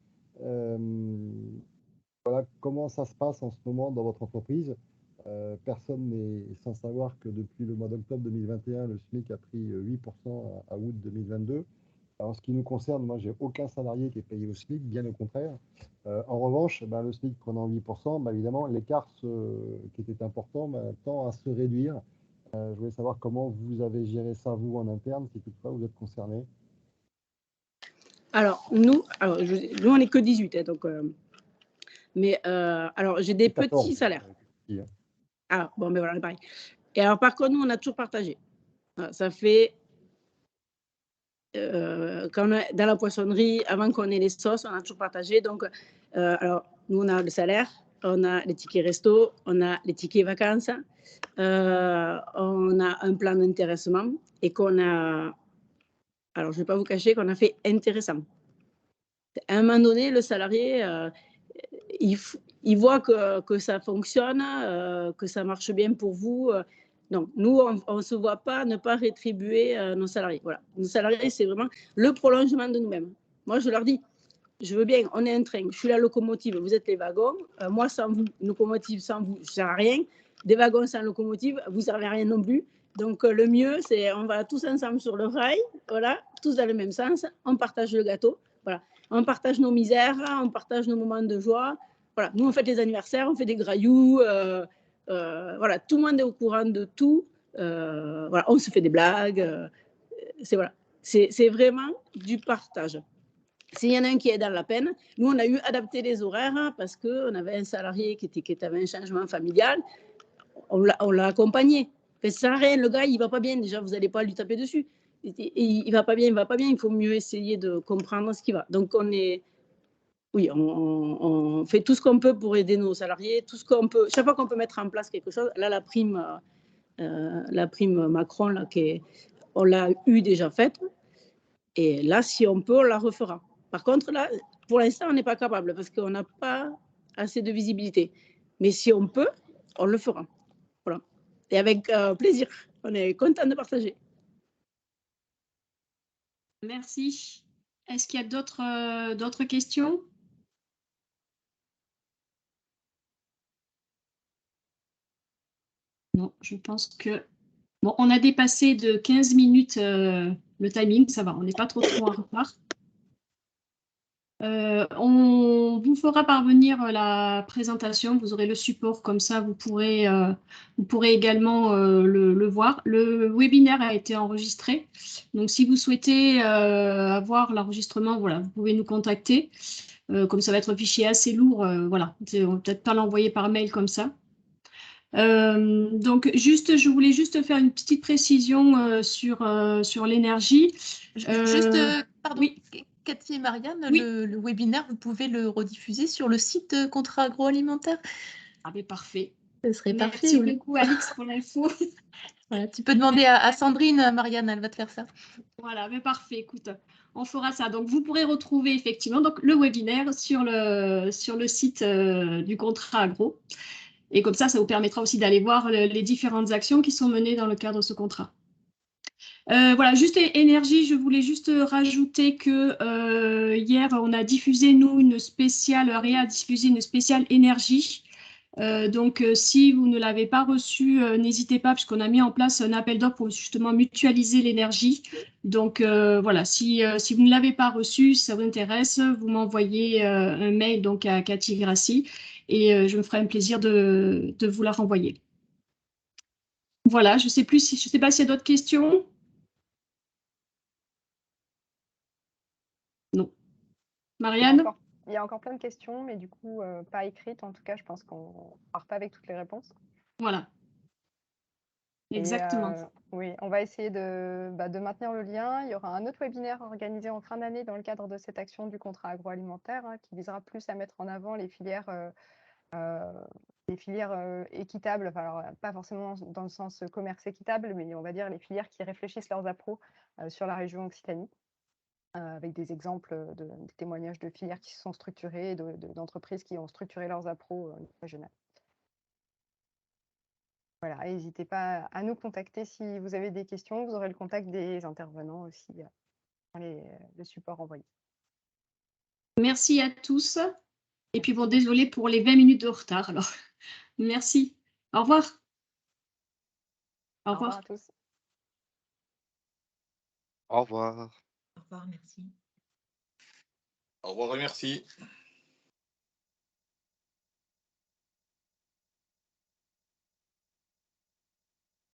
Voilà, comment ça se passe en ce moment dans votre entreprise? Personne n'est sans savoir que depuis le mois d'octobre 2021, le SMIC a pris 8% à août 2022. Alors, en ce qui nous concerne, moi, j'ai aucun salarié qui est payé au SMIC, bien au contraire. En revanche, le SMIC prenant 8%, évidemment, l'écart qui était important tend à se réduire. Je voulais savoir comment vous avez géré ça, vous, en interne, si toutefois vous êtes concerné. Alors, nous on n'est que 18, donc... mais alors, j'ai des 14, petits salaires. Ah, bon, mais voilà, on est pareil. Et alors, par contre, nous, on a toujours partagé. Ça fait... quand on est dans la poissonnerie, avant qu'on ait les sauces, on a toujours partagé. Donc, alors, nous, on a le salaire, on a les tickets resto, on a les tickets vacances, on a un plan d'intéressement et qu'on a... Alors, je ne vais pas vous cacher qu'on a fait intéressant. À un moment donné, le salarié, il voit que ça fonctionne, que ça marche bien pour vous. Donc, nous, on ne se voit pas ne pas rétribuer nos salariés. Voilà. Nos salariés, c'est vraiment le prolongement de nous-mêmes. Moi, je leur dis, je veux bien, on est un train, je suis la locomotive, vous êtes les wagons. Moi, sans vous, locomotive sans vous, je ne sers à rien. Des wagons sans locomotive, vous ne servez à rien non plus. Donc, le mieux, c'est on va tous ensemble sur le rail, voilà, tous dans le même sens, on partage le gâteau, voilà. On partage nos misères, on partage nos moments de joie. Voilà, nous, on fait les anniversaires, on fait des grailloux, voilà, tout le monde est au courant de tout. Voilà, on se fait des blagues. C'est vraiment du partage. S'il y en a un qui est dans la peine, nous, on a eu adapté les horaires parce qu'on avait un salarié qui avait un changement familial. On l'a accompagné. Ça ne sert à rien, le gars, il ne va pas bien. Déjà, vous n'allez pas lui taper dessus. Il ne va pas bien, il faut mieux essayer de comprendre ce qui va. Donc, on fait tout ce qu'on peut pour aider nos salariés, tout ce qu'on peut. Chaque fois qu'on peut mettre en place quelque chose, là, la prime Macron, là, on l'a eu déjà faite. Et là, si on peut, on la refera. Par contre, là, pour l'instant, on n'est pas capable parce qu'on n'a pas assez de visibilité. Mais si on peut, on le fera. Voilà. Et avec plaisir. On est content de partager. Merci. Est-ce qu'il y a d'autres questions? Non, je pense que... Bon, on a dépassé de 15 minutes le timing, ça va, on n'est pas trop en retard. On vous fera parvenir la présentation, vous aurez le support, comme ça vous pourrez également le voir. Le webinaire a été enregistré, donc si vous souhaitez avoir l'enregistrement, voilà, vous pouvez nous contacter. Comme ça va être un fichier assez lourd, voilà, on va peut-être pas l'envoyer par mail comme ça. Donc, je voulais juste faire une petite précision sur l'énergie. Pardon, oui. Cathy et Marianne, Oui. le webinaire, vous pouvez le rediffuser sur le site Contrat agroalimentaire. Ah ben parfait. Ce serait Merci parfait. Oui. beaucoup Alix pour l'info. Voilà, tu peux demander à Sandrine, Marianne, elle va te faire ça. Voilà, mais parfait, écoute, on fera ça. Donc, vous pourrez retrouver effectivement donc, le webinaire sur le site du contrat agro. Et comme ça vous permettra aussi d'aller voir les différentes actions qui sont menées dans le cadre de ce contrat. Voilà, juste énergie, je voulais juste rajouter que hier, on a diffusé, nous, Réa a diffusé une spéciale énergie. Donc, si vous ne l'avez pas reçu, n'hésitez pas, puisqu'on a mis en place un appel d'offres pour justement mutualiser l'énergie. Donc, voilà, si vous ne l'avez pas reçu, si ça vous intéresse, vous m'envoyez un mail donc, à Cathy Grassi et je me ferai un plaisir de vous la renvoyer. Voilà, je ne sais pas s'il y a d'autres questions. Non. Marianne? Il y a encore plein de questions, mais du coup, pas écrites. En tout cas, je pense qu'on ne part pas avec toutes les réponses. Voilà. Exactement. Oui, on va essayer de maintenir le lien. Il y aura un autre webinaire organisé en fin d'année dans le cadre de cette action du contrat agroalimentaire qui visera plus à mettre en avant les filières équitables, enfin, alors, pas forcément dans le sens commerce équitable, mais on va dire les filières qui réfléchissent leurs appros sur la région Occitanie. Avec des exemples, des témoignages de filières qui se sont structurées, d'entreprises qui ont structuré leurs appros régionales. Voilà, n'hésitez pas à nous contacter si vous avez des questions. Vous aurez le contact des intervenants aussi dans le support envoyé. Merci à tous. Et puis bon, désolé pour les 20 minutes de retard. Alors, merci. Au revoir. Au revoir à tous. Au revoir. Au revoir, merci. Au revoir et merci.